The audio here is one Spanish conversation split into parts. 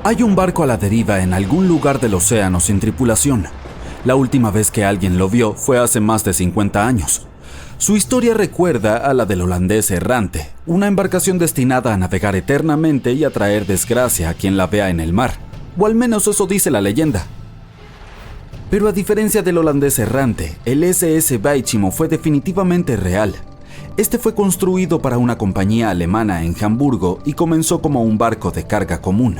Hay un barco a la deriva en algún lugar del océano sin tripulación. La última vez que alguien lo vio fue hace más de 50 años. Su historia recuerda a la del holandés errante, una embarcación destinada a navegar eternamente y a traer desgracia a quien la vea en el mar, o al menos eso dice la leyenda. Pero a diferencia del holandés errante, el SS Baichimo fue definitivamente real. Este fue construido para una compañía alemana en Hamburgo y comenzó como un barco de carga común.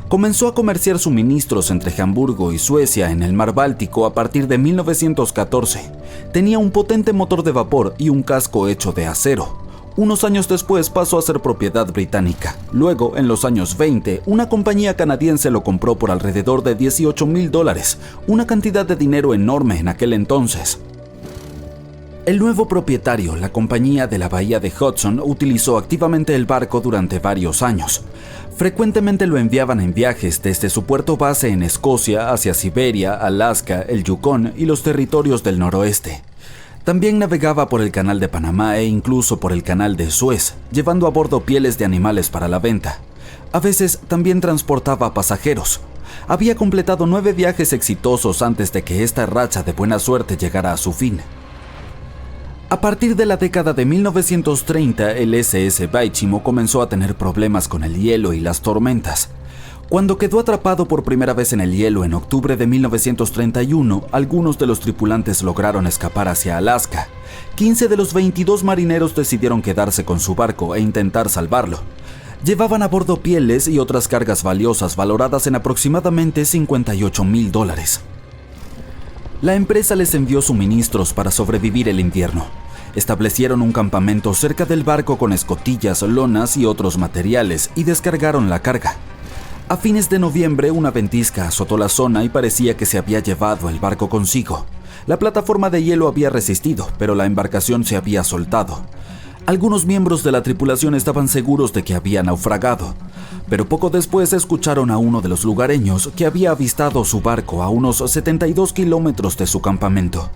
Comenzó a comerciar suministros entre Hamburgo y Suecia en el mar Báltico a partir de 1914. Tenía un potente motor de vapor y un casco hecho de acero. Unos años después pasó a ser propiedad británica. Luego, en los años 20, una compañía canadiense lo compró por alrededor de $18,000, una cantidad de dinero enorme en aquel entonces. El nuevo propietario, la compañía de la bahía de Hudson, utilizó activamente el barco durante varios años. Frecuentemente lo enviaban en viajes desde su puerto base en Escocia hacia Siberia, Alaska, el Yukón y los territorios del noroeste. También navegaba por el canal de Panamá e incluso por el canal de Suez, llevando a bordo pieles de animales para la venta. A veces también transportaba pasajeros. Había completado 9 viajes exitosos antes de que esta racha de buena suerte llegara a su fin. A partir de la década de 1930, el SS Baichimo comenzó a tener problemas con el hielo y las tormentas. Cuando quedó atrapado por primera vez en el hielo en octubre de 1931, algunos de los tripulantes lograron escapar hacia Alaska. 15 de los 22 marineros decidieron quedarse con su barco e intentar salvarlo. Llevaban a bordo pieles y otras cargas valiosas valoradas en aproximadamente $58,000. La empresa les envió suministros para sobrevivir el invierno. Establecieron un campamento cerca del barco con escotillas, lonas y otros materiales y descargaron la carga. A fines de noviembre, una ventisca azotó la zona y parecía que se había llevado el barco consigo. La plataforma de hielo había resistido, pero la embarcación se había soltado. Algunos miembros de la tripulación estaban seguros de que había naufragado, pero poco después escucharon a uno de los lugareños que había avistado su barco a unos 72 kilómetros de su campamento.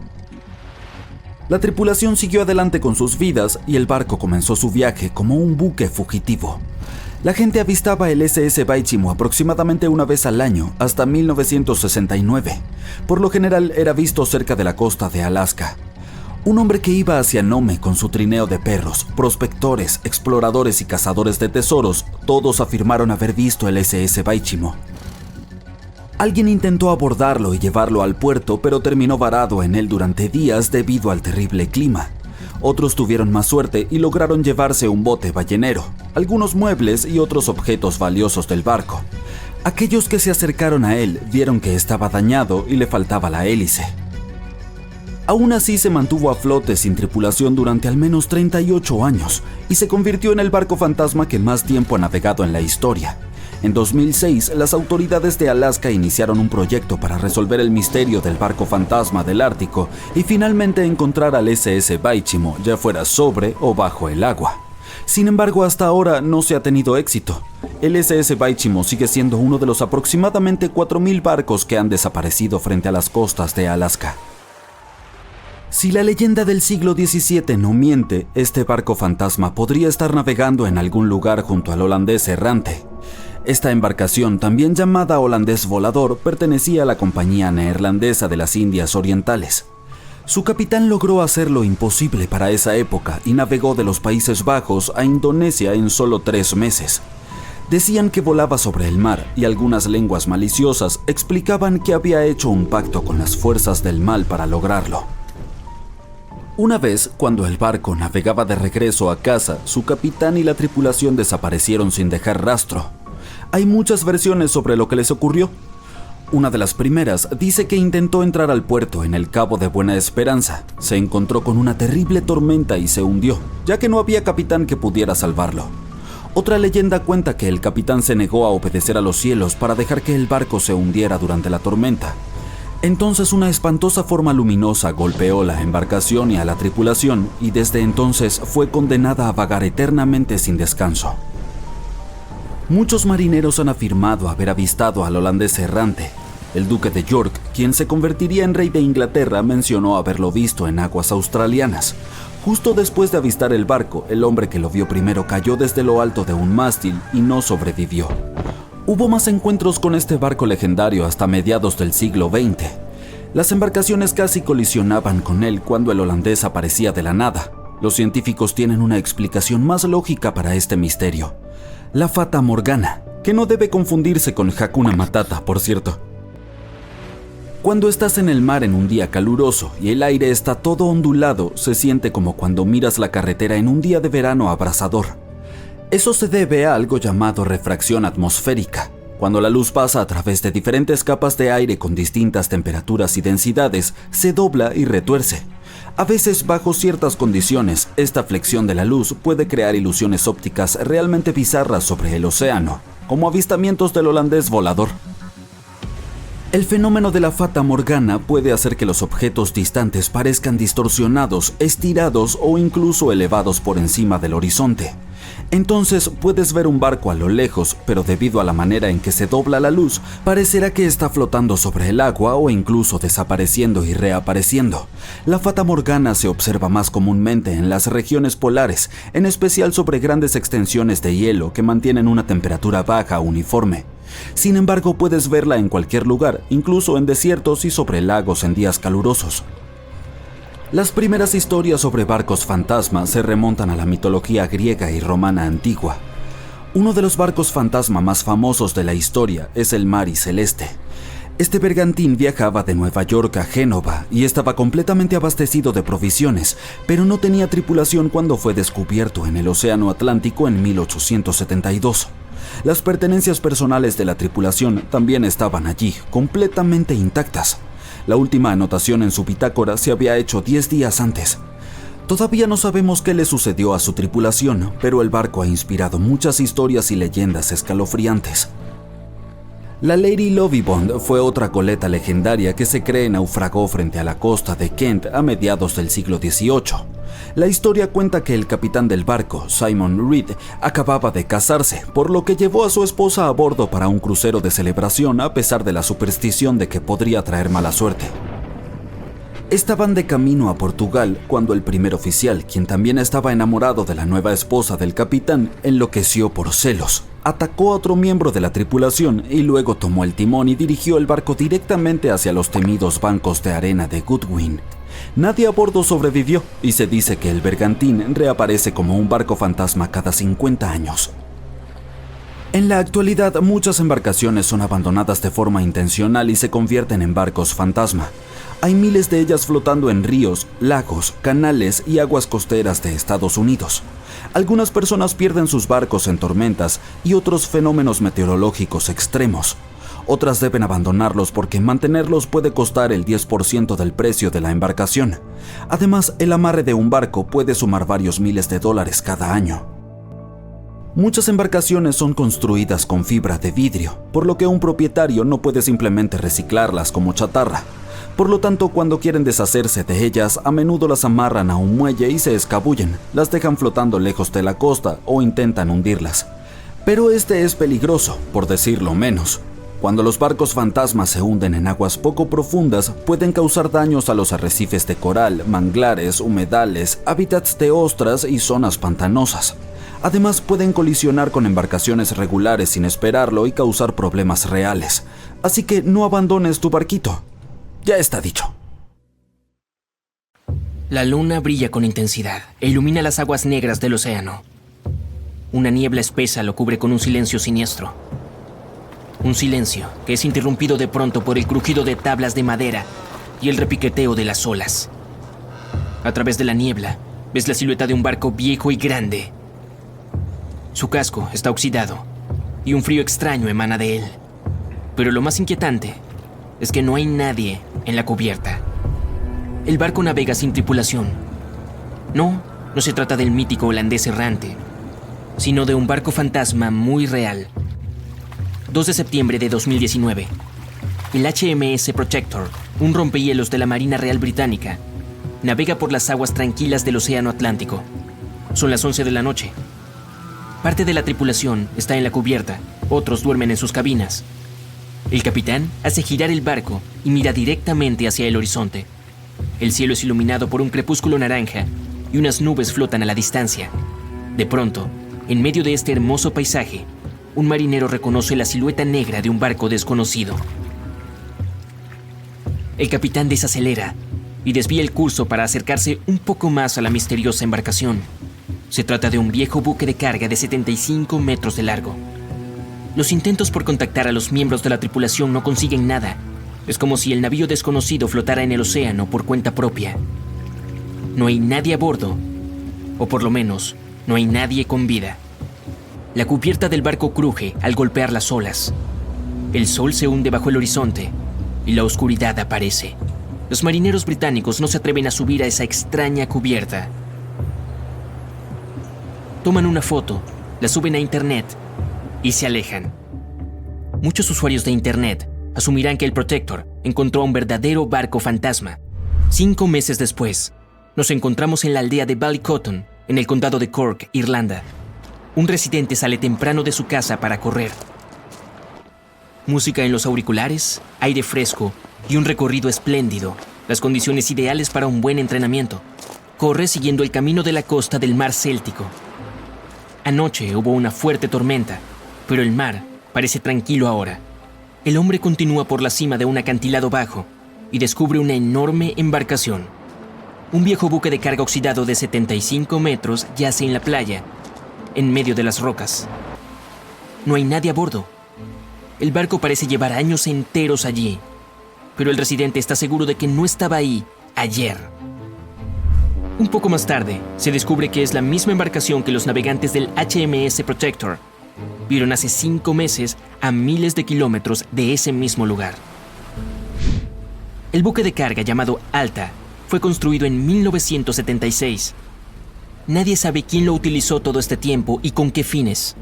La tripulación siguió adelante con sus vidas y el barco comenzó su viaje como un buque fugitivo. La gente avistaba el SS Baichimo aproximadamente una vez al año hasta 1969. Por lo general era visto cerca de la costa de Alaska. Un hombre que iba hacia Nome con su trineo de perros, prospectores, exploradores y cazadores de tesoros, todos afirmaron haber visto el SS Baichimo. Alguien intentó abordarlo y llevarlo al puerto, pero terminó varado en él durante días debido al terrible clima. Otros tuvieron más suerte y lograron llevarse un bote ballenero, algunos muebles y otros objetos valiosos del barco. Aquellos que se acercaron a él vieron que estaba dañado y le faltaba la hélice. Aún así se mantuvo a flote sin tripulación durante al menos 38 años y se convirtió en el barco fantasma que más tiempo ha navegado en la historia. En 2006, las autoridades de Alaska iniciaron un proyecto para resolver el misterio del barco fantasma del Ártico y finalmente encontrar al SS Baichimo, ya fuera sobre o bajo el agua. Sin embargo, hasta ahora no se ha tenido éxito. El SS Baichimo sigue siendo uno de los aproximadamente 4,000 barcos que han desaparecido frente a las costas de Alaska. Si la leyenda del siglo XVII no miente, este barco fantasma podría estar navegando en algún lugar junto al holandés errante. Esta embarcación, también llamada holandés volador, pertenecía a la Compañía Neerlandesa de las Indias Orientales. Su capitán logró hacer lo imposible para esa época y navegó de los Países Bajos a Indonesia en solo 3 meses. Decían que volaba sobre el mar y algunas lenguas maliciosas explicaban que había hecho un pacto con las fuerzas del mal para lograrlo. Una vez, cuando el barco navegaba de regreso a casa, su capitán y la tripulación desaparecieron sin dejar rastro. Hay muchas versiones sobre lo que les ocurrió. Una de las primeras dice que intentó entrar al puerto en el Cabo de Buena Esperanza. Se encontró con una terrible tormenta y se hundió, ya que no había capitán que pudiera salvarlo. Otra leyenda cuenta que el capitán se negó a obedecer a los cielos para dejar que el barco se hundiera durante la tormenta. Entonces una espantosa forma luminosa golpeó la embarcación y a la tripulación, y desde entonces fue condenada a vagar eternamente sin descanso. Muchos marineros han afirmado haber avistado al holandés errante. El duque de York, quien se convertiría en rey de Inglaterra, mencionó haberlo visto en aguas australianas. Justo después de avistar el barco, el hombre que lo vio primero cayó desde lo alto de un mástil y no sobrevivió. Hubo más encuentros con este barco legendario hasta mediados del siglo XX. Las embarcaciones casi colisionaban con él cuando el holandés aparecía de la nada. Los científicos tienen una explicación más lógica para este misterio: la Fata Morgana, que no debe confundirse con Hakuna Matata, por cierto. Cuando estás en el mar en un día caluroso y el aire está todo ondulado, se siente como cuando miras la carretera en un día de verano abrasador. Eso se debe a algo llamado refracción atmosférica. Cuando la luz pasa a través de diferentes capas de aire con distintas temperaturas y densidades, se dobla y retuerce. A veces, bajo ciertas condiciones, esta flexión de la luz puede crear ilusiones ópticas realmente bizarras sobre el océano, como avistamientos del holandés volador. El fenómeno de la Fata Morgana puede hacer que los objetos distantes parezcan distorsionados, estirados o incluso elevados por encima del horizonte. Entonces puedes ver un barco a lo lejos, pero debido a la manera en que se dobla la luz, parecerá que está flotando sobre el agua o incluso desapareciendo y reapareciendo. La Fata Morgana se observa más comúnmente en las regiones polares, en especial sobre grandes extensiones de hielo que mantienen una temperatura baja uniforme. Sin embargo, puedes verla en cualquier lugar, incluso en desiertos y sobre lagos en días calurosos. Las primeras historias sobre barcos fantasma se remontan a la mitología griega y romana antigua. Uno de los barcos fantasma más famosos de la historia es el Mari Celeste. Este bergantín viajaba de Nueva York a Génova y estaba completamente abastecido de provisiones, pero no tenía tripulación cuando fue descubierto en el Océano Atlántico en 1872. Las pertenencias personales de la tripulación también estaban allí, completamente intactas. La última anotación en su bitácora se había hecho 10 días antes. Todavía no sabemos qué le sucedió a su tripulación, pero el barco ha inspirado muchas historias y leyendas escalofriantes. La Lady Lovibond fue otra goleta legendaria que se cree naufragó frente a la costa de Kent a mediados del siglo XVIII. La historia cuenta que el capitán del barco, Simon Reed, acababa de casarse, por lo que llevó a su esposa a bordo para un crucero de celebración a pesar de la superstición de que podría traer mala suerte. Estaban de camino a Portugal cuando el primer oficial, quien también estaba enamorado de la nueva esposa del capitán, enloqueció por celos. Atacó a otro miembro de la tripulación y luego tomó el timón y dirigió el barco directamente hacia los temidos bancos de arena de Goodwin. Nadie a bordo sobrevivió y se dice que el bergantín reaparece como un barco fantasma cada 50 años. En la actualidad, muchas embarcaciones son abandonadas de forma intencional y se convierten en barcos fantasma. Hay miles de ellas flotando en ríos, lagos, canales y aguas costeras de Estados Unidos. Algunas personas pierden sus barcos en tormentas y otros fenómenos meteorológicos extremos. Otras deben abandonarlos porque mantenerlos puede costar el 10% del precio de la embarcación. Además, el amarre de un barco puede sumar varios miles de dólares cada año. Muchas embarcaciones son construidas con fibra de vidrio, por lo que un propietario no puede simplemente reciclarlas como chatarra. Por lo tanto, cuando quieren deshacerse de ellas, a menudo las amarran a un muelle y se escabullen, las dejan flotando lejos de la costa o intentan hundirlas. Pero este es peligroso, por decirlo menos. Cuando los barcos fantasmas se hunden en aguas poco profundas, pueden causar daños a los arrecifes de coral, manglares, humedales, hábitats de ostras y zonas pantanosas. Además, pueden colisionar con embarcaciones regulares sin esperarlo y causar problemas reales. Así que no abandones tu barquito. Ya está dicho. La luna brilla con intensidad e ilumina las aguas negras del océano. Una niebla espesa lo cubre con un silencio siniestro. Un silencio que es interrumpido de pronto por el crujido de tablas de madera y el repiqueteo de las olas. A través de la niebla, ves la silueta de un barco viejo y grande. Su casco está oxidado y un frío extraño emana de él. Pero lo más inquietante es que no hay nadie en la cubierta. El barco navega sin tripulación. No se trata del mítico holandés errante, sino de un barco fantasma muy real. 2 de septiembre de 2019. El HMS Protector, un rompehielos de la Marina Real Británica, navega por las aguas tranquilas del Océano Atlántico. Son las 11 de la noche. Parte de la tripulación está en la cubierta, otros duermen en sus cabinas. El capitán hace girar el barco y mira directamente hacia el horizonte. El cielo es iluminado por un crepúsculo naranja y y unas nubes flotan a la distancia. De pronto, en medio de este hermoso paisaje, un marinero reconoce la silueta negra de un barco desconocido. El capitán desacelera y desvía el curso para acercarse un poco más a la misteriosa embarcación. Se trata de un viejo buque de carga de 75 metros de largo. Los intentos por contactar a los miembros de la tripulación no consiguen nada. Es como si el navío desconocido flotara en el océano por cuenta propia. No hay nadie a bordo, o por lo menos, no hay nadie con vida. La cubierta del barco cruje al golpear las olas. El sol se hunde bajo el horizonte y la oscuridad aparece. Los marineros británicos no se atreven a subir a esa extraña cubierta. Toman una foto, la suben a internet y se alejan. Muchos usuarios de internet asumirán que el Protector encontró un verdadero barco fantasma. 5 meses después, nos encontramos en la aldea de Ballycotton, en el condado de Cork, Irlanda. Un residente sale temprano de su casa para correr. Música en los auriculares, aire fresco y un recorrido espléndido, las condiciones ideales para un buen entrenamiento. Corre siguiendo el camino de la costa del mar Céltico. Anoche hubo una fuerte tormenta, pero el mar parece tranquilo ahora. El hombre continúa por la cima de un acantilado bajo y descubre una enorme embarcación. Un viejo buque de carga oxidado de 75 metros yace en la playa, en medio de las rocas. No hay nadie a bordo. El barco parece llevar años enteros allí, pero el residente está seguro de que no estaba ahí ayer. Un poco más tarde, se descubre que es la misma embarcación que los navegantes del HMS Protector vieron hace 5 meses a miles de kilómetros de ese mismo lugar. El buque de carga llamado Alta fue construido en 1976. Nadie sabe quién lo utilizó todo este tiempo y con qué fines.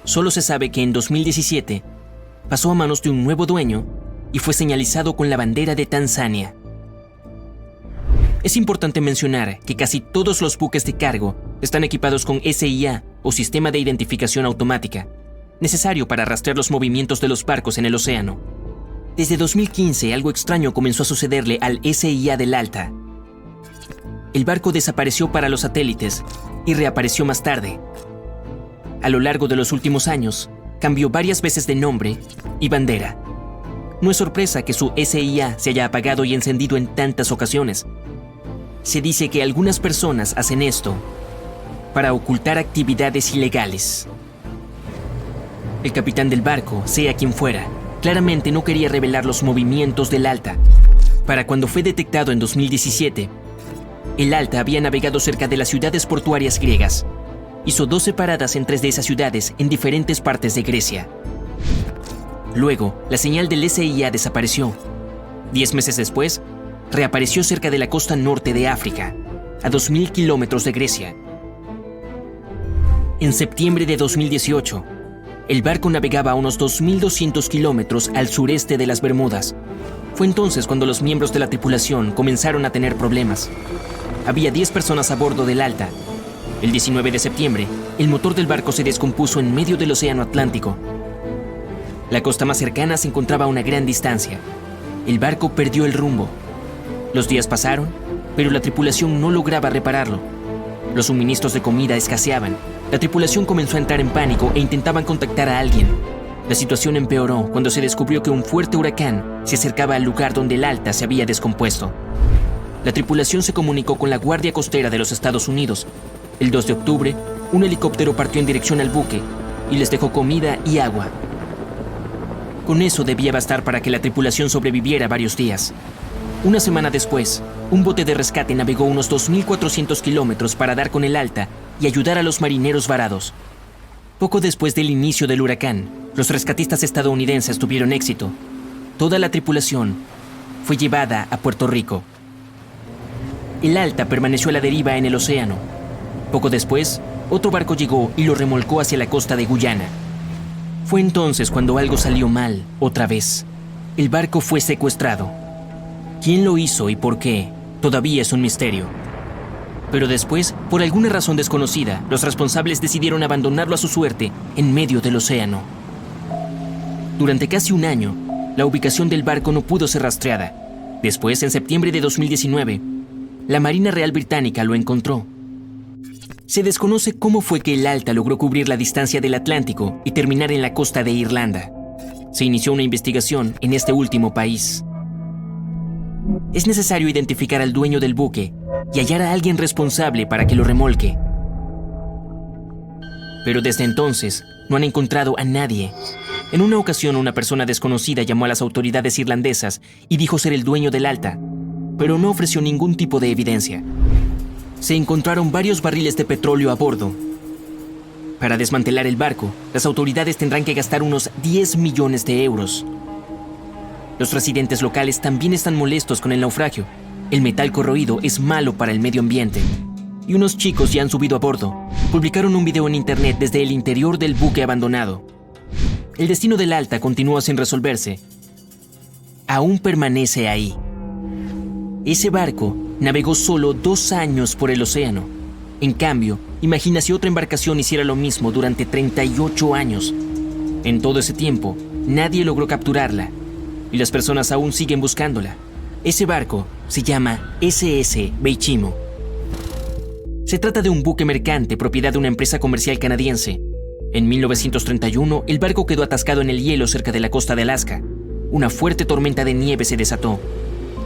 Solo se sabe que en 2017 pasó a manos de un nuevo dueño y fue señalizado con la bandera de Tanzania. Es importante mencionar que casi todos los buques de cargo están equipados con SIA o Sistema de Identificación Automática, necesario para rastrear los movimientos de los barcos en el océano. Desde 2015 algo extraño comenzó a sucederle al SIA del Alta. El barco desapareció para los satélites y reapareció más tarde. A lo largo de los últimos años, cambió varias veces de nombre y bandera. No es sorpresa que su SIA se haya apagado y encendido en tantas ocasiones. Se dice que algunas personas hacen esto para ocultar actividades ilegales. El capitán del barco, sea quien fuera, claramente no quería revelar los movimientos del Alta. Para cuando fue detectado en 2017, el Alta había navegado cerca de las ciudades portuarias griegas. Hizo 12 paradas en 3 de esas ciudades en diferentes partes de Grecia. Luego, la señal del SIA desapareció. 10 meses después, reapareció cerca de la costa norte de África, a 2.000 kilómetros de Grecia. En septiembre de 2018, el barco navegaba a unos 2.200 kilómetros al sureste de las Bermudas. Fue entonces cuando los miembros de la tripulación comenzaron a tener problemas. Había 10 personas a bordo del Alta. El 19 de septiembre, el motor del barco se descompuso en medio del océano Atlántico. La costa más cercana se encontraba a una gran distancia. El barco perdió el rumbo. Los días pasaron, pero la tripulación no lograba repararlo. Los suministros de comida escaseaban. La tripulación comenzó a entrar en pánico e intentaban contactar a alguien. La situación empeoró cuando se descubrió que un fuerte huracán se acercaba al lugar donde el Alta se había descompuesto. La tripulación se comunicó con la Guardia Costera de los Estados Unidos. El 2 de octubre, un helicóptero partió en dirección al buque y les dejó comida y agua. Con eso debía bastar para que la tripulación sobreviviera varios días. Una semana después, un bote de rescate navegó unos 2.400 kilómetros para dar con el Alta y ayudar a los marineros varados. Poco después del inicio del huracán, los rescatistas estadounidenses tuvieron éxito. Toda la tripulación fue llevada a Puerto Rico. El Alta permaneció a la deriva en el océano. Poco después, otro barco llegó y lo remolcó hacia la costa de Guyana. Fue entonces cuando algo salió mal, otra vez. El barco fue secuestrado. ¿Quién lo hizo y por qué? Todavía es un misterio. Pero después, por alguna razón desconocida, los responsables decidieron abandonarlo a su suerte en medio del océano. Durante casi un año, la ubicación del barco no pudo ser rastreada. Después, en septiembre de 2019, la Marina Real Británica lo encontró. Se desconoce cómo fue que el Alta logró cubrir la distancia del Atlántico y terminar en la costa de Irlanda. Se inició una investigación en este último país. Es necesario identificar al dueño del buque y hallar a alguien responsable para que lo remolque. Pero desde entonces no han encontrado a nadie. En una ocasión, una persona desconocida llamó a las autoridades irlandesas y dijo ser el dueño del Alta, pero no ofreció ningún tipo de evidencia. Se encontraron varios barriles de petróleo a bordo. Para desmantelar el barco, las autoridades tendrán que gastar unos 10 millones de euros. Los residentes locales también están molestos con el naufragio. El metal corroído es malo para el medio ambiente. Y unos chicos ya han subido a bordo. Publicaron un video en internet desde el interior del buque abandonado. El destino del Alta continúa sin resolverse. Aún permanece ahí. Ese barco navegó solo 2 años por el océano. En cambio, imagina si otra embarcación hiciera lo mismo durante 38 años. En todo ese tiempo, nadie logró capturarla. Y las personas aún siguen buscándola. Ese barco se llama SS Beichimo. Se trata de un buque mercante propiedad de una empresa comercial canadiense. En 1931, el barco quedó atascado en el hielo cerca de la costa de Alaska. Una fuerte tormenta de nieve se desató.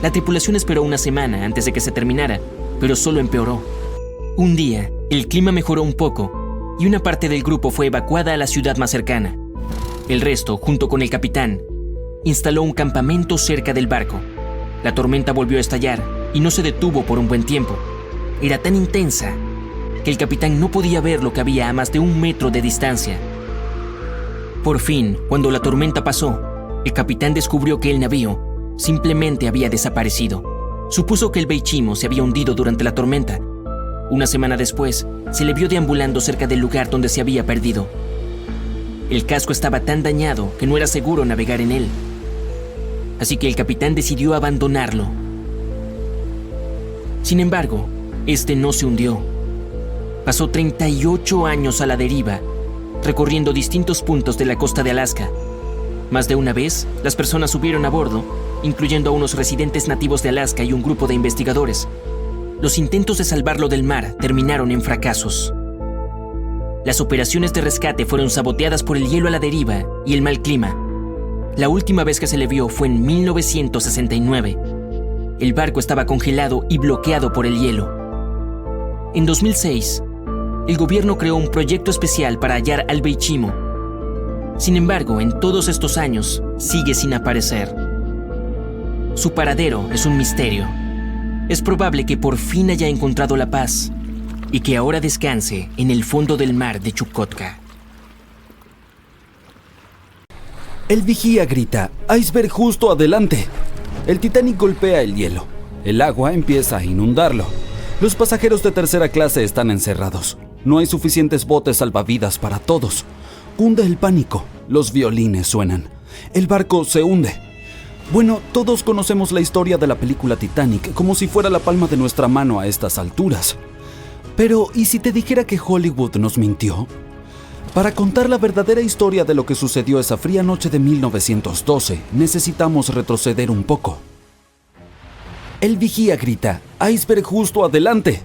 La tripulación esperó una semana antes de que se terminara, pero solo empeoró. Un día, el clima mejoró un poco y una parte del grupo fue evacuada a la ciudad más cercana. El resto, junto con el capitán, instaló un campamento cerca del barco. La tormenta volvió a estallar y no se detuvo por un buen tiempo. Era tan intensa que el capitán no podía ver lo que había a más de 1 metro de distancia. Por fin, cuando la tormenta pasó, el capitán descubrió que el navío simplemente había desaparecido. Supuso que el Beichimo se había hundido durante la tormenta. Una semana después, se le vio deambulando cerca del lugar donde se había perdido. El casco estaba tan dañado que no era seguro navegar en él. Así que el capitán decidió abandonarlo. Sin embargo, este no se hundió. Pasó 38 años a la deriva, recorriendo distintos puntos de la costa de Alaska. Más de una vez, las personas subieron a bordo, incluyendo a unos residentes nativos de Alaska y un grupo de investigadores. Los intentos de salvarlo del mar terminaron en fracasos. Las operaciones de rescate fueron saboteadas por el hielo a la deriva y el mal clima. La última vez que se le vio fue en 1969. El barco estaba congelado y bloqueado por el hielo. En 2006, el gobierno creó un proyecto especial para hallar al Beichimo. Sin embargo, en todos estos años, sigue sin aparecer. Su paradero es un misterio. Es probable que por fin haya encontrado la paz y que ahora descanse en el fondo del mar de Chukotka. El vigía grita: «¡Iceberg justo adelante!». El Titanic golpea el hielo. El agua empieza a inundarlo. Los pasajeros de tercera clase están encerrados. No hay suficientes botes salvavidas para todos. Cunde el pánico. Los violines suenan. El barco se hunde. Bueno, todos conocemos la historia de la película Titanic como si fuera la palma de nuestra mano a estas alturas. Pero, ¿y si te dijera que Hollywood nos mintió? Para contar la verdadera historia de lo que sucedió esa fría noche de 1912, necesitamos retroceder un poco. El vigía grita: «¡Iceberg justo adelante!».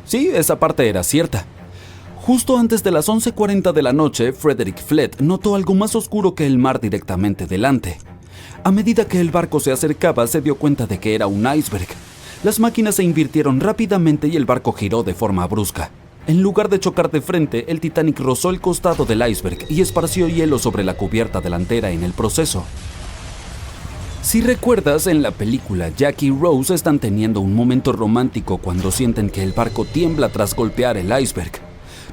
Sí, esa parte era cierta. Justo antes de las 11:40 de la noche, Frederick Flett notó algo más oscuro que el mar directamente delante. A medida que el barco se acercaba, se dio cuenta de que era un iceberg. Las máquinas se invirtieron rápidamente y el barco giró de forma brusca. En lugar de chocar de frente, el Titanic rozó el costado del iceberg y esparció hielo sobre la cubierta delantera en el proceso. Si recuerdas, en la película, Jack y Rose están teniendo un momento romántico cuando sienten que el barco tiembla tras golpear el iceberg.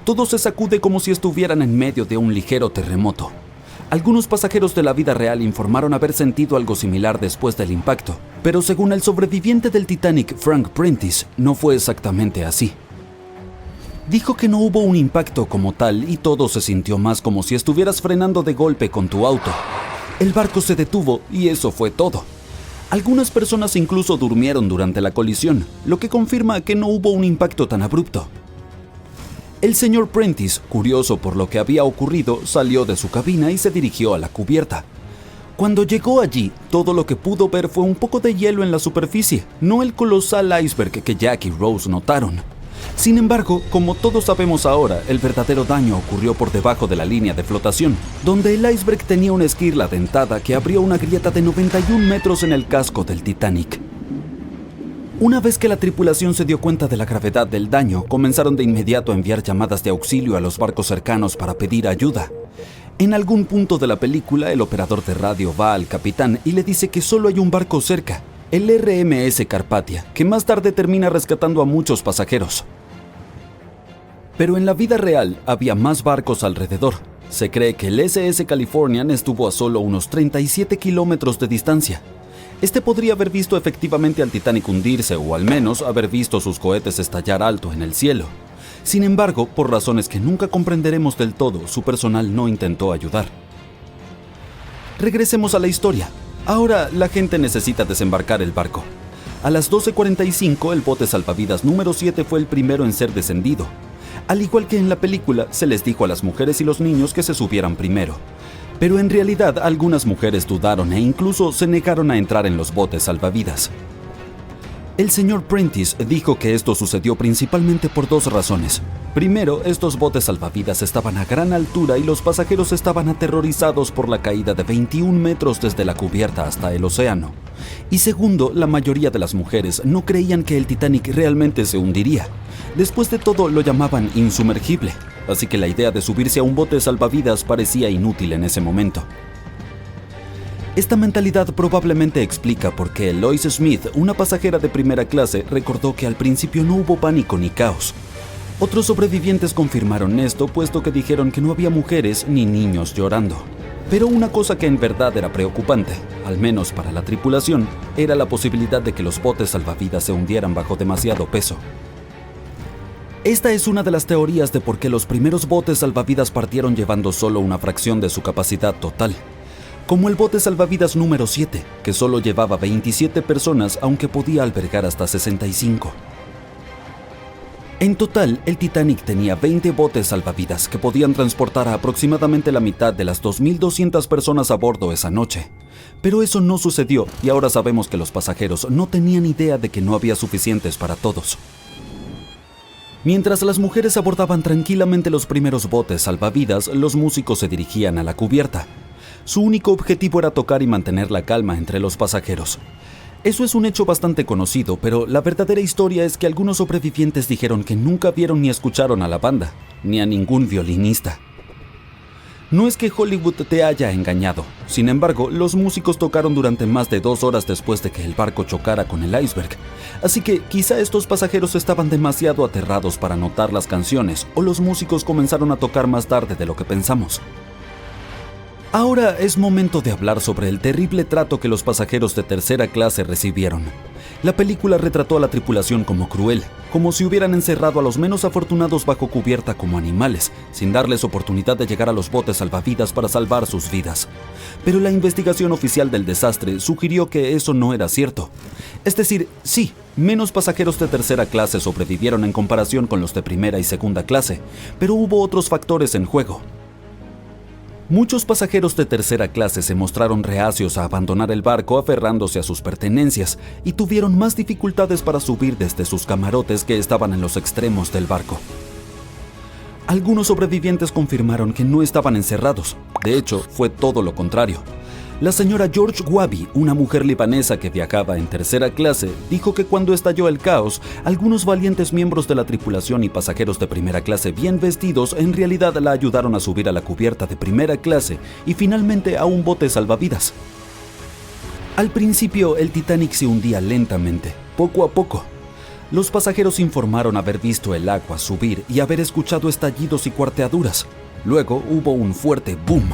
Todo se sacude como si estuvieran en medio de un ligero terremoto. Algunos pasajeros de la vida real informaron haber sentido algo similar después del impacto, pero según el sobreviviente del Titanic, Frank Prentice, no fue exactamente así. Dijo que no hubo un impacto como tal y todo se sintió más como si estuvieras frenando de golpe con tu auto. El barco se detuvo y eso fue todo. Algunas personas incluso durmieron durante la colisión, lo que confirma que no hubo un impacto tan abrupto. El señor Prentice, curioso por lo que había ocurrido, salió de su cabina y se dirigió a la cubierta. Cuando llegó allí, todo lo que pudo ver fue un poco de hielo en la superficie, no el colosal iceberg que Jack y Rose notaron. Sin embargo, como todos sabemos ahora, el verdadero daño ocurrió por debajo de la línea de flotación, donde el iceberg tenía una esquirla dentada que abrió una grieta de 91 metros en el casco del Titanic. Una vez que la tripulación se dio cuenta de la gravedad del daño, comenzaron de inmediato a enviar llamadas de auxilio a los barcos cercanos para pedir ayuda. En algún punto de la película, el operador de radio va al capitán y le dice que solo hay un barco cerca, el RMS Carpathia, que más tarde termina rescatando a muchos pasajeros. Pero en la vida real había más barcos alrededor. Se cree que el SS Californian estuvo a solo unos 37 kilómetros de distancia. Este podría haber visto efectivamente al Titanic hundirse o al menos haber visto sus cohetes estallar alto en el cielo. Sin embargo, por razones que nunca comprenderemos del todo, su personal no intentó ayudar. Regresemos a la historia. Ahora la gente necesita desembarcar el barco. A las 12:45 el bote salvavidas número 7 fue el primero en ser descendido. Al igual que en la película, se les dijo a las mujeres y los niños que se subieran primero. Pero en realidad algunas mujeres dudaron e incluso se negaron a entrar en los botes salvavidas. El señor Prentice dijo que esto sucedió principalmente por dos razones. Primero, estos botes salvavidas estaban a gran altura y los pasajeros estaban aterrorizados por la caída de 21 metros desde la cubierta hasta el océano. Y segundo, la mayoría de las mujeres no creían que el Titanic realmente se hundiría. Después de todo, lo llamaban insumergible, así que la idea de subirse a un bote salvavidas parecía inútil en ese momento. Esta mentalidad probablemente explica por qué Lois Smith, una pasajera de primera clase, recordó que al principio no hubo pánico ni caos. Otros sobrevivientes confirmaron esto, puesto que dijeron que no había mujeres ni niños llorando. Pero una cosa que en verdad era preocupante, al menos para la tripulación, era la posibilidad de que los botes salvavidas se hundieran bajo demasiado peso. Esta es una de las teorías de por qué los primeros botes salvavidas partieron llevando solo una fracción de su capacidad total. Como el bote salvavidas número 7, que solo llevaba 27 personas aunque podía albergar hasta 65. En total, el Titanic tenía 20 botes salvavidas que podían transportar a aproximadamente la mitad de las 2.200 personas a bordo esa noche. Pero eso no sucedió y ahora sabemos que los pasajeros no tenían idea de que no había suficientes para todos. Mientras las mujeres abordaban tranquilamente los primeros botes salvavidas, los músicos se dirigían a la cubierta. Su único objetivo era tocar y mantener la calma entre los pasajeros. Eso es un hecho bastante conocido, pero la verdadera historia es que algunos sobrevivientes dijeron que nunca vieron ni escucharon a la banda, ni a ningún violinista. No es que Hollywood te haya engañado. Sin embargo, los músicos tocaron durante más de 2 horas después de que el barco chocara con el iceberg. Así que quizá estos pasajeros estaban demasiado aterrados para notar las canciones, o los músicos comenzaron a tocar más tarde de lo que pensamos. Ahora es momento de hablar sobre el terrible trato que los pasajeros de tercera clase recibieron. La película retrató a la tripulación como cruel, como si hubieran encerrado a los menos afortunados bajo cubierta como animales, sin darles oportunidad de llegar a los botes salvavidas para salvar sus vidas. Pero la investigación oficial del desastre sugirió que eso no era cierto. Es decir, sí, menos pasajeros de tercera clase sobrevivieron en comparación con los de primera y segunda clase, pero hubo otros factores en juego. Muchos pasajeros de tercera clase se mostraron reacios a abandonar el barco aferrándose a sus pertenencias y tuvieron más dificultades para subir desde sus camarotes que estaban en los extremos del barco. Algunos sobrevivientes confirmaron que no estaban encerrados. De hecho, fue todo lo contrario. La señora George Wabi, una mujer libanesa que viajaba en tercera clase, dijo que cuando estalló el caos, algunos valientes miembros de la tripulación y pasajeros de primera clase bien vestidos en realidad la ayudaron a subir a la cubierta de primera clase y finalmente a un bote salvavidas. Al principio, el Titanic se hundía lentamente, poco a poco. Los pasajeros informaron haber visto el agua subir y haber escuchado estallidos y cuarteaduras. Luego hubo un fuerte boom.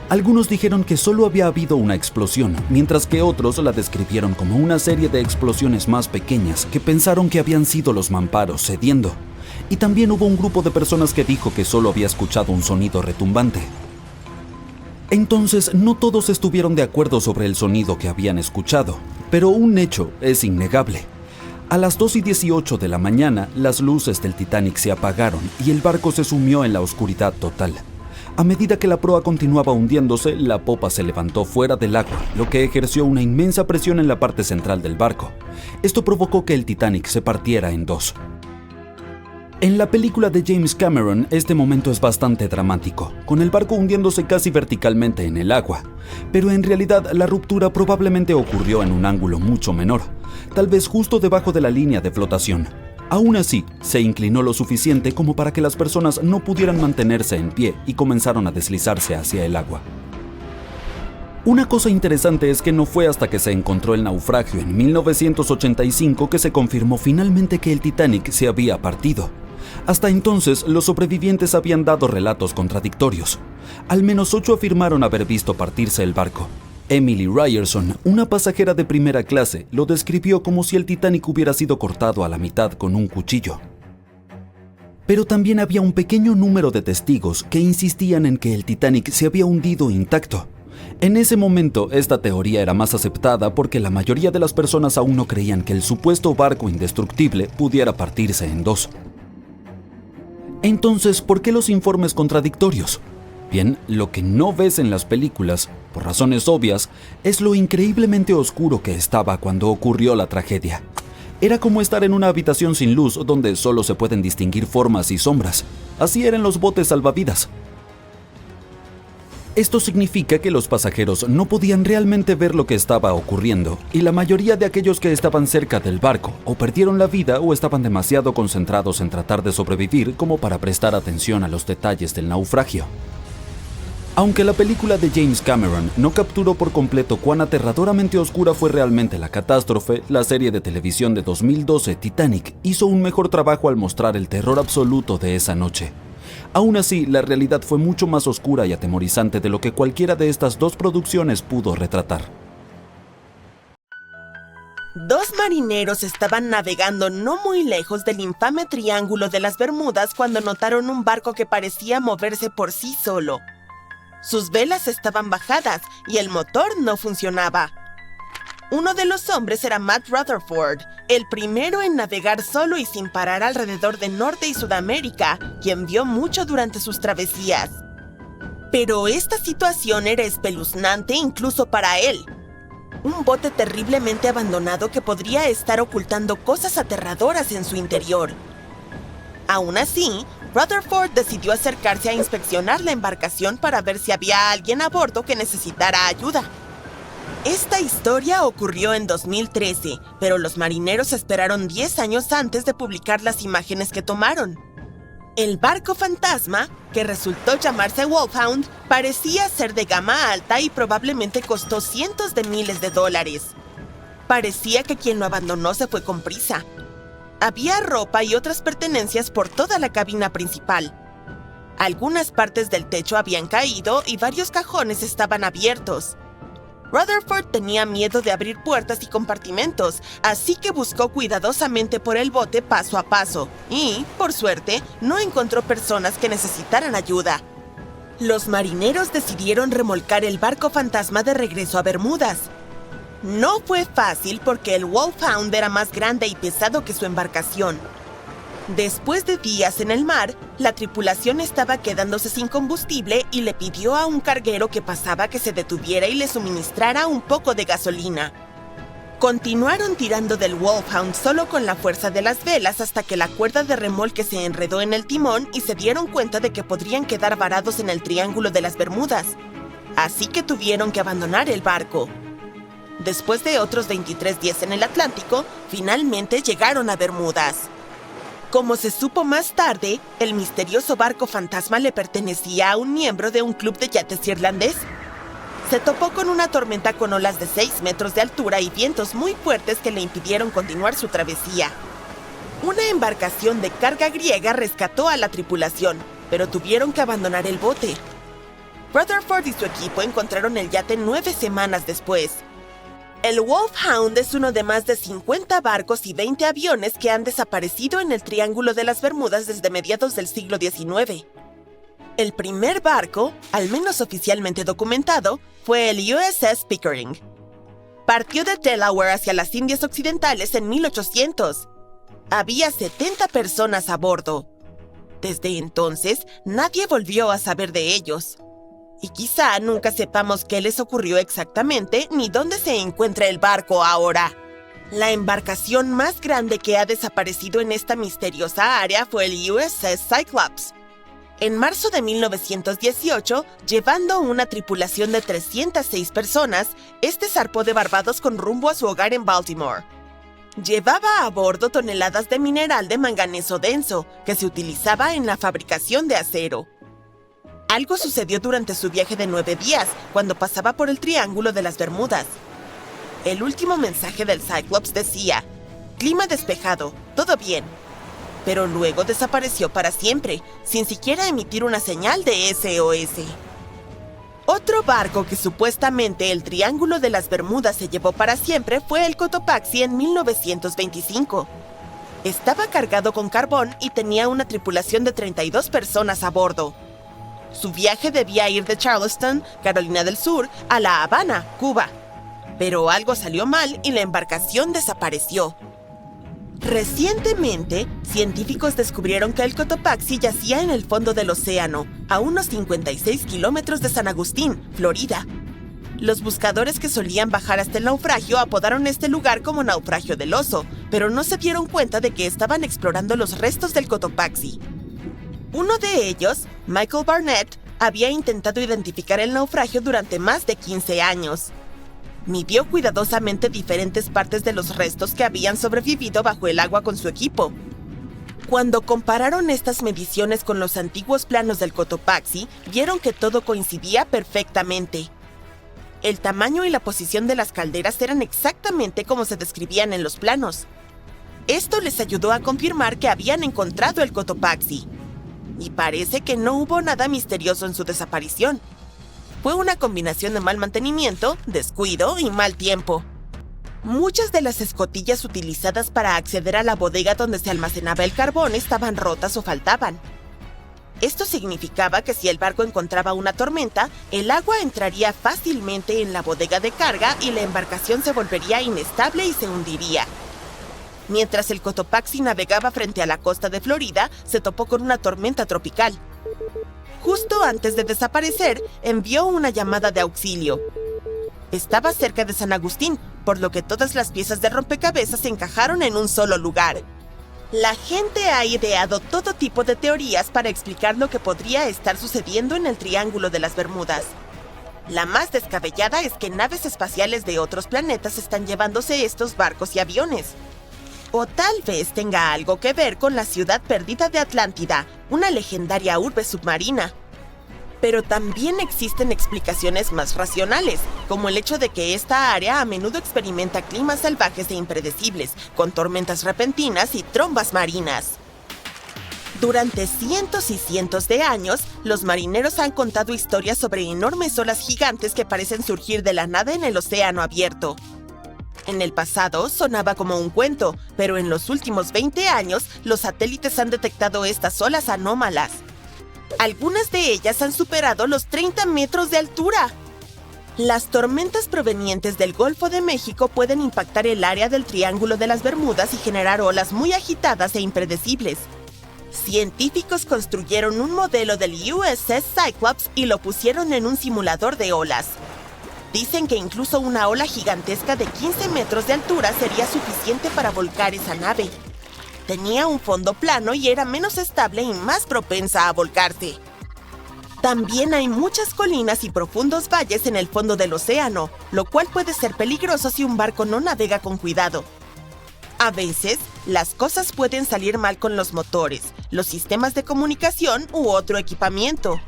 Algunos dijeron que solo había habido una explosión, mientras que otros la describieron como una serie de explosiones más pequeñas que pensaron que habían sido los mamparos cediendo. Y también hubo un grupo de personas que dijo que solo había escuchado un sonido retumbante. Entonces, no todos estuvieron de acuerdo sobre el sonido que habían escuchado, pero un hecho es innegable. A las 2:18 de la mañana, las luces del Titanic se apagaron y el barco se sumió en la oscuridad total. A medida que la proa continuaba hundiéndose, la popa se levantó fuera del agua, lo que ejerció una inmensa presión en la parte central del barco. Esto provocó que el Titanic se partiera en dos. En la película de James Cameron, este momento es bastante dramático, con el barco hundiéndose casi verticalmente en el agua. Pero en realidad la ruptura probablemente ocurrió en un ángulo mucho menor, tal vez justo debajo de la línea de flotación. Aún así, se inclinó lo suficiente como para que las personas no pudieran mantenerse en pie y comenzaron a deslizarse hacia el agua. Una cosa interesante es que no fue hasta que se encontró el naufragio en 1985 que se confirmó finalmente que el Titanic se había partido. Hasta entonces, los sobrevivientes habían dado relatos contradictorios. Al menos 8 afirmaron haber visto partirse el barco. Emily Ryerson, una pasajera de primera clase, lo describió como si el Titanic hubiera sido cortado a la mitad con un cuchillo. Pero también había un pequeño número de testigos que insistían en que el Titanic se había hundido intacto. En ese momento, esta teoría era más aceptada porque la mayoría de las personas aún no creían que el supuesto barco indestructible pudiera partirse en dos. Entonces, ¿por qué los informes contradictorios? Bien, lo que no ves en las películas, por razones obvias, es lo increíblemente oscuro que estaba cuando ocurrió la tragedia. Era como estar en una habitación sin luz donde solo se pueden distinguir formas y sombras. Así eran los botes salvavidas. Esto significa que los pasajeros no podían realmente ver lo que estaba ocurriendo, y la mayoría de aquellos que estaban cerca del barco o perdieron la vida o estaban demasiado concentrados en tratar de sobrevivir como para prestar atención a los detalles del naufragio. Aunque la película de James Cameron no capturó por completo cuán aterradoramente oscura fue realmente la catástrofe, la serie de televisión de 2012 Titanic hizo un mejor trabajo al mostrar el terror absoluto de esa noche. Aún así, la realidad fue mucho más oscura y atemorizante de lo que cualquiera de estas dos producciones pudo retratar. Dos marineros estaban navegando no muy lejos del infame Triángulo de las Bermudas cuando notaron un barco que parecía moverse por sí solo. Sus velas estaban bajadas y el motor no funcionaba. Uno de los hombres era Matt Rutherford, el primero en navegar solo y sin parar alrededor de Norte y Sudamérica, quien vio mucho durante sus travesías. Pero esta situación era espeluznante incluso para él. Un bote terriblemente abandonado que podría estar ocultando cosas aterradoras en su interior. Aún así, Rutherford decidió acercarse a inspeccionar la embarcación para ver si había alguien a bordo que necesitara ayuda. Esta historia ocurrió en 2013, pero los marineros esperaron 10 años antes de publicar las imágenes que tomaron. El barco fantasma, que resultó llamarse Wolfhound, parecía ser de gama alta y probablemente costó cientos de miles de dólares. Parecía que quien lo abandonó se fue con prisa. Había ropa y otras pertenencias por toda la cabina principal. Algunas partes del techo habían caído y varios cajones estaban abiertos. Rutherford tenía miedo de abrir puertas y compartimentos, así que buscó cuidadosamente por el bote paso a paso y, por suerte, no encontró personas que necesitaran ayuda. Los marineros decidieron remolcar el barco fantasma de regreso a Bermudas. No fue fácil porque el Wolfhound era más grande y pesado que su embarcación. Después de días en el mar, la tripulación estaba quedándose sin combustible y le pidió a un carguero que pasaba que se detuviera y le suministrara un poco de gasolina. Continuaron tirando del Wolfhound solo con la fuerza de las velas hasta que la cuerda de remolque se enredó en el timón y se dieron cuenta de que podrían quedar varados en el Triángulo de las Bermudas. Así que tuvieron que abandonar el barco. Después de otros 23 días en el Atlántico, finalmente llegaron a Bermudas. Como se supo más tarde, el misterioso barco fantasma le pertenecía a un miembro de un club de yates irlandés. Se topó con una tormenta con olas de 6 metros de altura y vientos muy fuertes que le impidieron continuar su travesía. Una embarcación de carga griega rescató a la tripulación, pero tuvieron que abandonar el bote. Rutherford y su equipo encontraron el yate 9 semanas después. El Wolfhound es uno de más de 50 barcos y 20 aviones que han desaparecido en el Triángulo de las Bermudas desde mediados del siglo XIX. El primer barco, al menos oficialmente documentado, fue el USS Pickering. Partió de Delaware hacia las Indias Occidentales en 1800. Había 70 personas a bordo. Desde entonces, nadie volvió a saber de ellos. Y quizá nunca sepamos qué les ocurrió exactamente ni dónde se encuentra el barco ahora. La embarcación más grande que ha desaparecido en esta misteriosa área fue el USS Cyclops. En marzo de 1918, llevando una tripulación de 306 personas, este zarpó de Barbados con rumbo a su hogar en Baltimore. Llevaba a bordo toneladas de mineral de manganeso denso, que se utilizaba en la fabricación de acero. Algo sucedió durante su viaje de 9 días, cuando pasaba por el Triángulo de las Bermudas. El último mensaje del Cyclops decía: clima despejado, todo bien. Pero luego desapareció para siempre, sin siquiera emitir una señal de SOS. Otro barco que supuestamente el Triángulo de las Bermudas se llevó para siempre fue el Cotopaxi en 1925. Estaba cargado con carbón y tenía una tripulación de 32 personas a bordo. Su viaje debía ir de Charleston, Carolina del Sur, a La Habana, Cuba. Pero algo salió mal y la embarcación desapareció. Recientemente, científicos descubrieron que el Cotopaxi yacía en el fondo del océano, a unos 56 kilómetros de San Agustín, Florida. Los buscadores que solían bajar hasta el naufragio apodaron este lugar como Naufragio del Oso, pero no se dieron cuenta de que estaban explorando los restos del Cotopaxi. Uno de ellos, Michael Barnett, había intentado identificar el naufragio durante más de 15 años. Midió cuidadosamente diferentes partes de los restos que habían sobrevivido bajo el agua con su equipo. Cuando compararon estas mediciones con los antiguos planos del Cotopaxi, vieron que todo coincidía perfectamente. El tamaño y la posición de las calderas eran exactamente como se describían en los planos. Esto les ayudó a confirmar que habían encontrado el Cotopaxi. Y parece que no hubo nada misterioso en su desaparición. Fue una combinación de mal mantenimiento, descuido y mal tiempo. Muchas de las escotillas utilizadas para acceder a la bodega donde se almacenaba el carbón estaban rotas o faltaban. Esto significaba que si el barco encontraba una tormenta, el agua entraría fácilmente en la bodega de carga y la embarcación se volvería inestable y se hundiría. Mientras el Cotopaxi navegaba frente a la costa de Florida, se topó con una tormenta tropical. Justo antes de desaparecer, envió una llamada de auxilio. Estaba cerca de San Agustín, por lo que todas las piezas de rompecabezas se encajaron en un solo lugar. La gente ha ideado todo tipo de teorías para explicar lo que podría estar sucediendo en el Triángulo de las Bermudas. La más descabellada es que naves espaciales de otros planetas están llevándose estos barcos y aviones. O tal vez tenga algo que ver con la ciudad perdida de Atlántida, una legendaria urbe submarina. Pero también existen explicaciones más racionales, como el hecho de que esta área a menudo experimenta climas salvajes e impredecibles, con tormentas repentinas y trombas marinas. Durante cientos y cientos de años, los marineros han contado historias sobre enormes olas gigantes que parecen surgir de la nada en el océano abierto. En el pasado sonaba como un cuento, pero en los últimos 20 años, los satélites han detectado estas olas anómalas. Algunas de ellas han superado los 30 metros de altura. Las tormentas provenientes del Golfo de México pueden impactar el área del Triángulo de las Bermudas y generar olas muy agitadas e impredecibles. Científicos construyeron un modelo del USS Cyclops y lo pusieron en un simulador de olas. Dicen que incluso una ola gigantesca de 15 metros de altura sería suficiente para volcar esa nave. Tenía un fondo plano y era menos estable y más propensa a volcarse. También hay muchas colinas y profundos valles en el fondo del océano, lo cual puede ser peligroso si un barco no navega con cuidado. A veces, las cosas pueden salir mal con los motores, los sistemas de comunicación u otro equipamiento.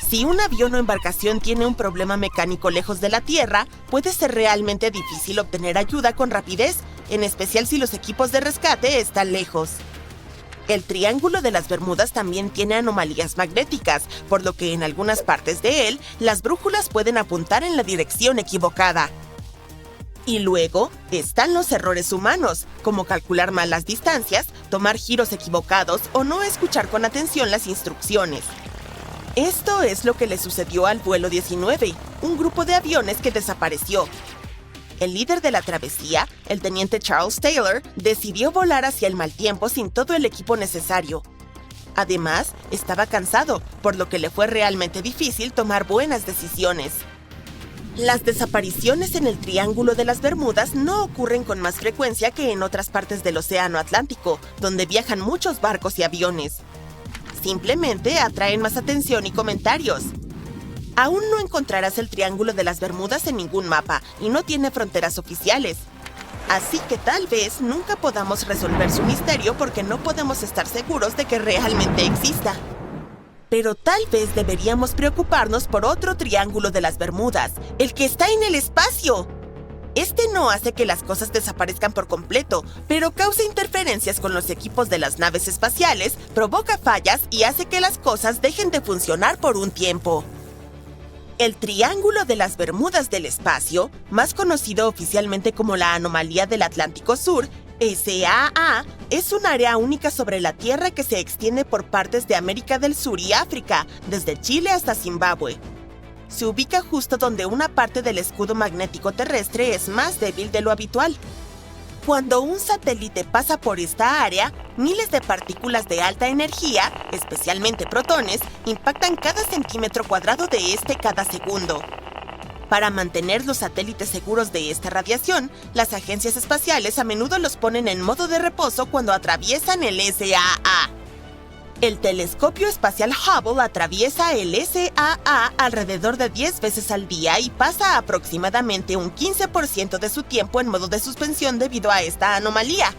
Si un avión o embarcación tiene un problema mecánico lejos de la Tierra, puede ser realmente difícil obtener ayuda con rapidez, en especial si los equipos de rescate están lejos. El Triángulo de las Bermudas también tiene anomalías magnéticas, por lo que en algunas partes de él, las brújulas pueden apuntar en la dirección equivocada. Y luego están los errores humanos, como calcular mal las distancias, tomar giros equivocados o no escuchar con atención las instrucciones. Esto es lo que le sucedió al vuelo 19, un grupo de aviones que desapareció. El líder de la travesía, el teniente Charles Taylor, decidió volar hacia el mal tiempo sin todo el equipo necesario. Además, estaba cansado, por lo que le fue realmente difícil tomar buenas decisiones. Las desapariciones en el Triángulo de las Bermudas no ocurren con más frecuencia que en otras partes del Océano Atlántico, donde viajan muchos barcos y aviones. Simplemente atraen más atención y comentarios. Aún no encontrarás el Triángulo de las Bermudas en ningún mapa y no tiene fronteras oficiales. Así que tal vez nunca podamos resolver su misterio porque no podemos estar seguros de que realmente exista. Pero tal vez deberíamos preocuparnos por otro Triángulo de las Bermudas, el que está en el espacio. Este no hace que las cosas desaparezcan por completo, pero causa interferencias con los equipos de las naves espaciales, provoca fallas y hace que las cosas dejen de funcionar por un tiempo. El Triángulo de las Bermudas del Espacio, más conocido oficialmente como la Anomalía del Atlántico Sur, SAA, es un área única sobre la Tierra que se extiende por partes de América del Sur y África, desde Chile hasta Zimbabue. Se ubica justo donde una parte del escudo magnético terrestre es más débil de lo habitual. Cuando un satélite pasa por esta área, miles de partículas de alta energía, especialmente protones, impactan cada centímetro cuadrado de este cada segundo. Para mantener los satélites seguros de esta radiación, las agencias espaciales a menudo los ponen en modo de reposo cuando atraviesan el SAA. El telescopio espacial Hubble atraviesa el SAA alrededor de 10 veces al día y pasa aproximadamente un 15% de su tiempo en modo de suspensión debido a esta anomalía.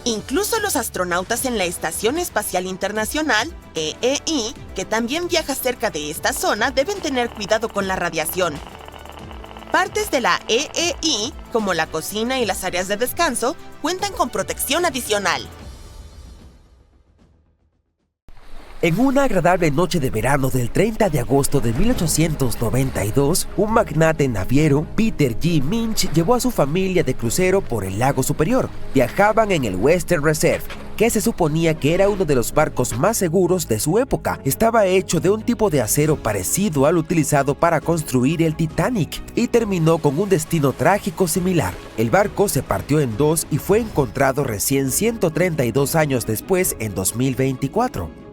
Incluso los astronautas en la Estación Espacial Internacional, EEI, que también viaja cerca de esta zona, deben tener cuidado con la radiación. Partes de la EEI, como la cocina y las áreas de descanso, cuentan con protección adicional. En una agradable noche de verano del 30 de agosto de 1892, un magnate naviero, Peter G. Minch, llevó a su familia de crucero por el lago Superior. Viajaban en el Western Reserve, que se suponía que era uno de los barcos más seguros de su época. Estaba hecho de un tipo de acero parecido al utilizado para construir el Titanic y terminó con un destino trágico similar. El barco se partió en dos y fue encontrado recién 132 años después, en 2024.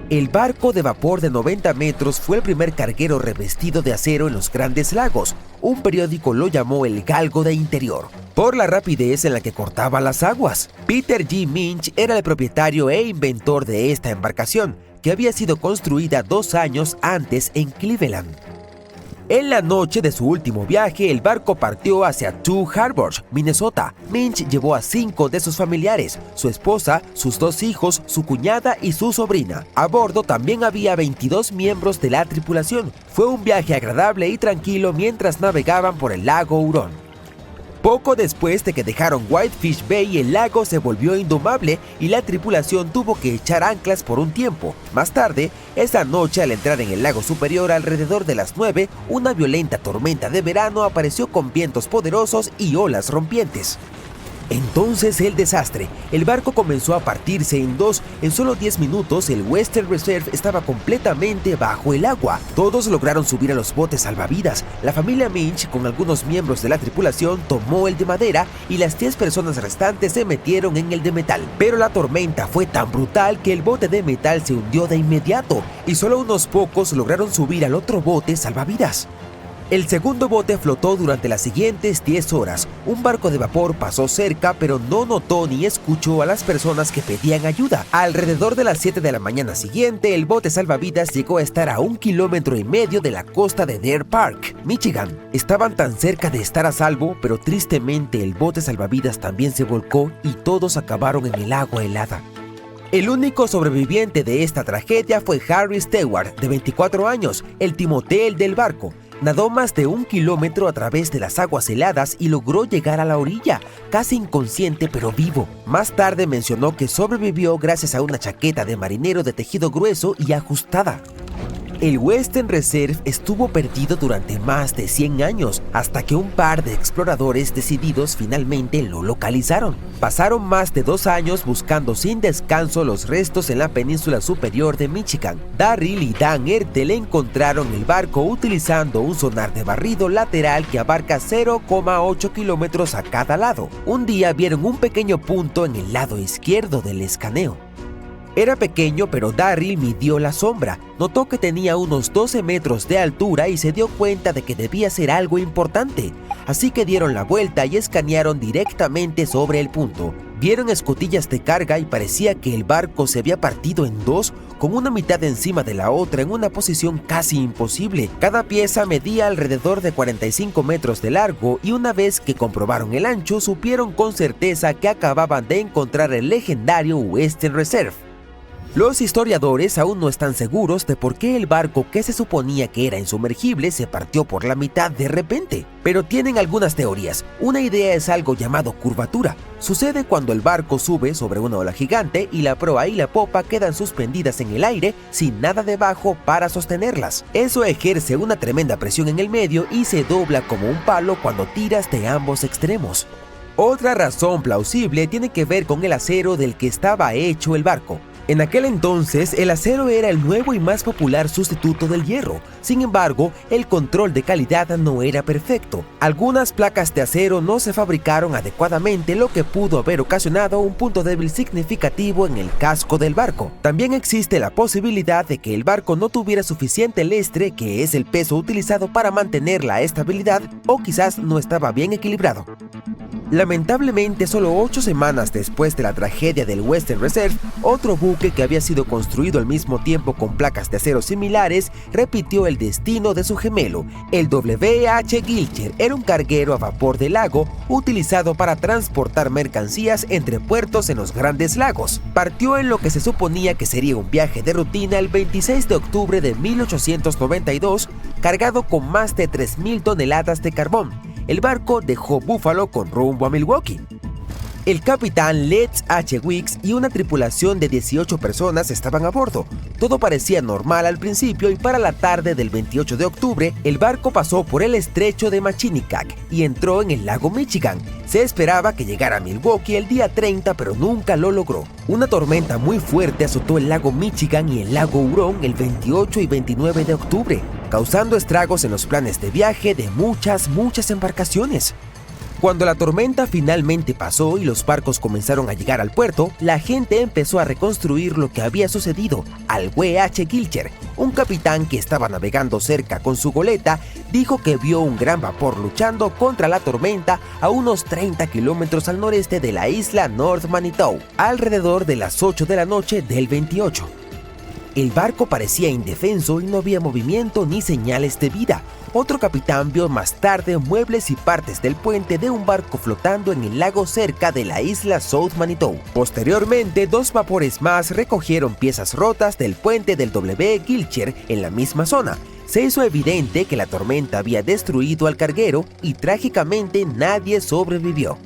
El barco de vapor de 90 metros fue el primer carguero revestido de acero en los Grandes Lagos. Un periódico lo llamó el Galgo de Interior, por la rapidez en la que cortaba las aguas. Peter G. Minch era el propietario e inventor de esta embarcación, que había sido construida 2 años antes en Cleveland. En la noche de su último viaje, el barco partió hacia Two Harbors, Minnesota. Minch llevó a 5 de sus familiares, su esposa, sus 2 hijos, su cuñada y su sobrina. A bordo también había 22 miembros de la tripulación. Fue un viaje agradable y tranquilo mientras navegaban por el lago Hurón. Poco después de que dejaron Whitefish Bay, el lago se volvió indomable y la tripulación tuvo que echar anclas por un tiempo. Más tarde, esa noche, al entrar en el lago Superior alrededor de las 9, una violenta tormenta de verano apareció con vientos poderosos y olas rompientes. Entonces el desastre. El barco comenzó a partirse en dos. En solo 10 minutos el Western Reserve estaba completamente bajo el agua. Todos lograron subir a los botes salvavidas. La familia Minch, con algunos miembros de la tripulación, tomó el de madera y las 10 personas restantes se metieron en el de metal. Pero la tormenta fue tan brutal que el bote de metal se hundió de inmediato y solo unos pocos lograron subir al otro bote salvavidas. El segundo bote flotó durante las siguientes 10 horas. Un barco de vapor pasó cerca, pero no notó ni escuchó a las personas que pedían ayuda. Alrededor de las 7 de la mañana siguiente, el bote salvavidas llegó a estar a 1,5 kilómetros de la costa de Deer Park, Michigan. Estaban tan cerca de estar a salvo, pero tristemente el bote salvavidas también se volcó y todos acabaron en el agua helada. El único sobreviviente de esta tragedia fue Harry Stewart, de 24 años, el timotel del barco. Nadó más de 1 kilómetro a través de las aguas heladas y logró llegar a la orilla, casi inconsciente pero vivo. Más tarde mencionó que sobrevivió gracias a una chaqueta de marinero de tejido grueso y ajustada. El Western Reserve estuvo perdido durante más de 100 años, hasta que un par de exploradores decididos finalmente lo localizaron. Pasaron más de 2 años buscando sin descanso los restos en la península superior de Michigan. Darryl y Dan Ertel encontraron el barco utilizando un sonar de barrido lateral que abarca 0,8 kilómetros a cada lado. Un día vieron un pequeño punto en el lado izquierdo del escaneo. Era pequeño, pero Darryl midió la sombra, notó que tenía unos 12 metros de altura y se dio cuenta de que debía ser algo importante. Así que dieron la vuelta y escanearon directamente sobre el punto. Vieron escotillas de carga y parecía que el barco se había partido en dos, con una mitad encima de la otra en una posición casi imposible. Cada pieza medía alrededor de 45 metros de largo y una vez que comprobaron el ancho, supieron con certeza que acababan de encontrar el legendario Western Reserve. Los historiadores aún no están seguros de por qué el barco que se suponía que era insumergible se partió por la mitad de repente, pero tienen algunas teorías. Una idea es algo llamado curvatura. Sucede cuando el barco sube sobre una ola gigante y la proa y la popa quedan suspendidas en el aire sin nada debajo para sostenerlas. Eso ejerce una tremenda presión en el medio y se dobla como un palo cuando tiras de ambos extremos. Otra razón plausible tiene que ver con el acero del que estaba hecho el barco. En aquel entonces, el acero era el nuevo y más popular sustituto del hierro. Sin embargo, el control de calidad no era perfecto. Algunas placas de acero no se fabricaron adecuadamente, lo que pudo haber ocasionado un punto débil significativo en el casco del barco. También existe la posibilidad de que el barco no tuviera suficiente lustre, que es el peso utilizado para mantener la estabilidad, o quizás no estaba bien equilibrado. Lamentablemente, solo 8 semanas después de la tragedia del Western Reserve, otro buque que había sido construido al mismo tiempo con placas de acero similares repitió el destino de su gemelo. El W.H. Gilcher era un carguero a vapor de lago utilizado para transportar mercancías entre puertos en los Grandes Lagos. Partió en lo que se suponía que sería un viaje de rutina el 26 de octubre de 1892, cargado con más de 3.000 toneladas de carbón. El barco dejó Buffalo con rumbo a Milwaukee. El capitán Letts H. Weeks y una tripulación de 18 personas estaban a bordo. Todo parecía normal al principio y para la tarde del 28 de octubre, el barco pasó por el estrecho de Machinicac y entró en el lago Michigan. Se esperaba que llegara a Milwaukee el día 30, pero nunca lo logró. Una tormenta muy fuerte azotó el lago Michigan y el lago Hurón el 28 y 29 de octubre, causando estragos en los planes de viaje de muchas embarcaciones. Cuando la tormenta finalmente pasó y los barcos comenzaron a llegar al puerto, la gente empezó a reconstruir lo que había sucedido. Al W.H. Gilcher, un capitán que estaba navegando cerca con su goleta, dijo que vio un gran vapor luchando contra la tormenta a unos 30 kilómetros al noreste de la isla North Manitou, alrededor de las 8 de la noche del 28. El barco parecía indefenso y no había movimiento ni señales de vida. Otro capitán vio más tarde muebles y partes del puente de un barco flotando en el lago cerca de la isla South Manitou. Posteriormente, 2 vapores más recogieron piezas rotas del puente del W. Gilcher en la misma zona. Se hizo evidente que la tormenta había destruido al carguero y trágicamente nadie sobrevivió.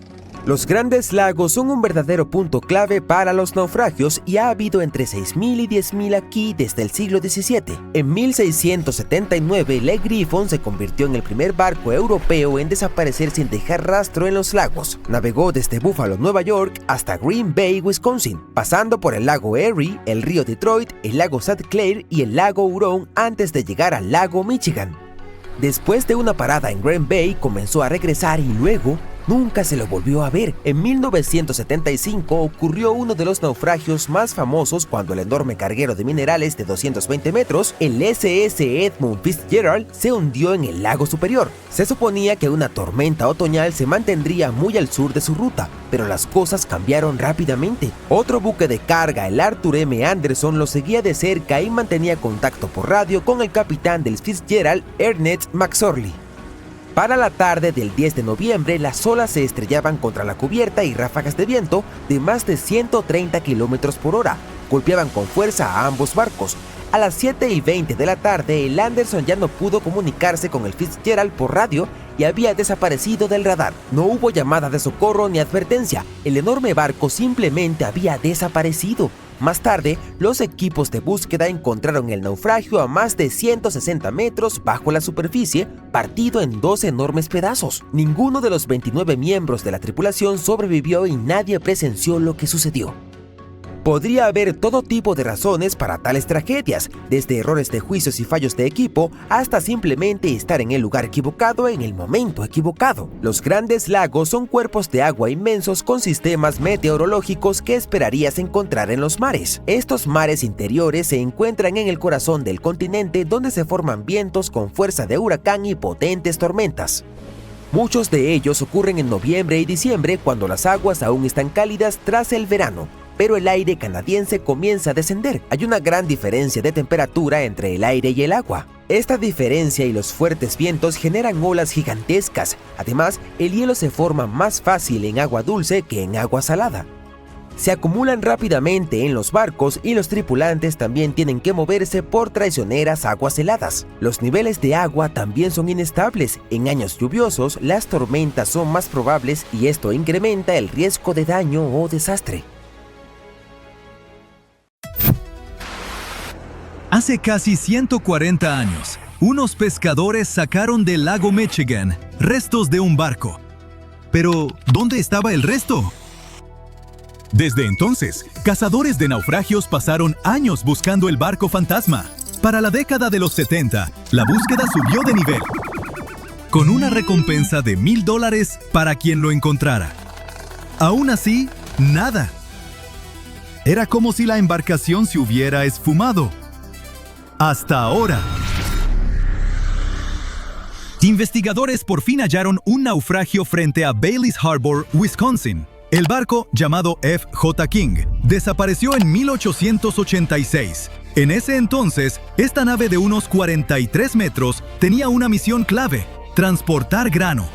Los Grandes Lagos son un verdadero punto clave para los naufragios y ha habido entre 6.000 y 10.000 aquí desde el siglo XVII. En 1679, Le Griffon se convirtió en el primer barco europeo en desaparecer sin dejar rastro en los lagos. Navegó desde Buffalo, Nueva York, hasta Green Bay, Wisconsin, pasando por el lago Erie, el río Detroit, el lago St. Clair y el lago Hurón antes de llegar al lago Michigan. Después de una parada en Green Bay, comenzó a regresar y luego nunca se lo volvió a ver. En 1975 ocurrió uno de los naufragios más famosos cuando el enorme carguero de minerales de 220 metros, el SS Edmund Fitzgerald, se hundió en el lago Superior. Se suponía que una tormenta otoñal se mantendría muy al sur de su ruta, pero las cosas cambiaron rápidamente. Otro buque de carga, el Arthur M. Anderson, lo seguía de cerca y mantenía contacto por radio con el capitán del Fitzgerald, Ernest McSorley. Para la tarde del 10 de noviembre, las olas se estrellaban contra la cubierta y ráfagas de viento de más de 130 kilómetros por hora golpeaban con fuerza a ambos barcos. A las 7:20 de la tarde, el Anderson ya no pudo comunicarse con el Fitzgerald por radio y había desaparecido del radar. No hubo llamada de socorro ni advertencia. El enorme barco simplemente había desaparecido. Más tarde, los equipos de búsqueda encontraron el naufragio a más de 160 metros bajo la superficie, partido en 2 enormes pedazos. Ninguno de los 29 miembros de la tripulación sobrevivió y nadie presenció lo que sucedió. Podría haber todo tipo de razones para tales tragedias, desde errores de juicios y fallos de equipo hasta simplemente estar en el lugar equivocado en el momento equivocado. Los grandes lagos son cuerpos de agua inmensos con sistemas meteorológicos que esperarías encontrar en los mares. Estos mares interiores se encuentran en el corazón del continente, donde se forman vientos con fuerza de huracán y potentes tormentas. Muchos de ellos ocurren en noviembre y diciembre, cuando las aguas aún están cálidas tras el verano, pero el aire canadiense comienza a descender. Hay una gran diferencia de temperatura entre el aire y el agua. Esta diferencia y los fuertes vientos generan olas gigantescas. Además, el hielo se forma más fácil en agua dulce que en agua salada. Se acumulan rápidamente en los barcos y los tripulantes también tienen que moverse por traicioneras aguas heladas. Los niveles de agua también son inestables. En años lluviosos, las tormentas son más probables y esto incrementa el riesgo de daño o desastre. Hace casi 140 años, unos pescadores sacaron del lago Michigan restos de un barco. Pero, ¿dónde estaba el resto? Desde entonces, cazadores de naufragios pasaron años buscando el barco fantasma. Para la década de los 70, la búsqueda subió de nivel, con una recompensa de $1,000 para quien lo encontrara. Aún así, nada. Era como si la embarcación se hubiera esfumado. Hasta ahora. Investigadores por fin hallaron un naufragio frente a Bailey's Harbor, Wisconsin. El barco, llamado F.J. King, desapareció en 1886. En ese entonces, esta nave de unos 43 metros tenía una misión clave: transportar grano.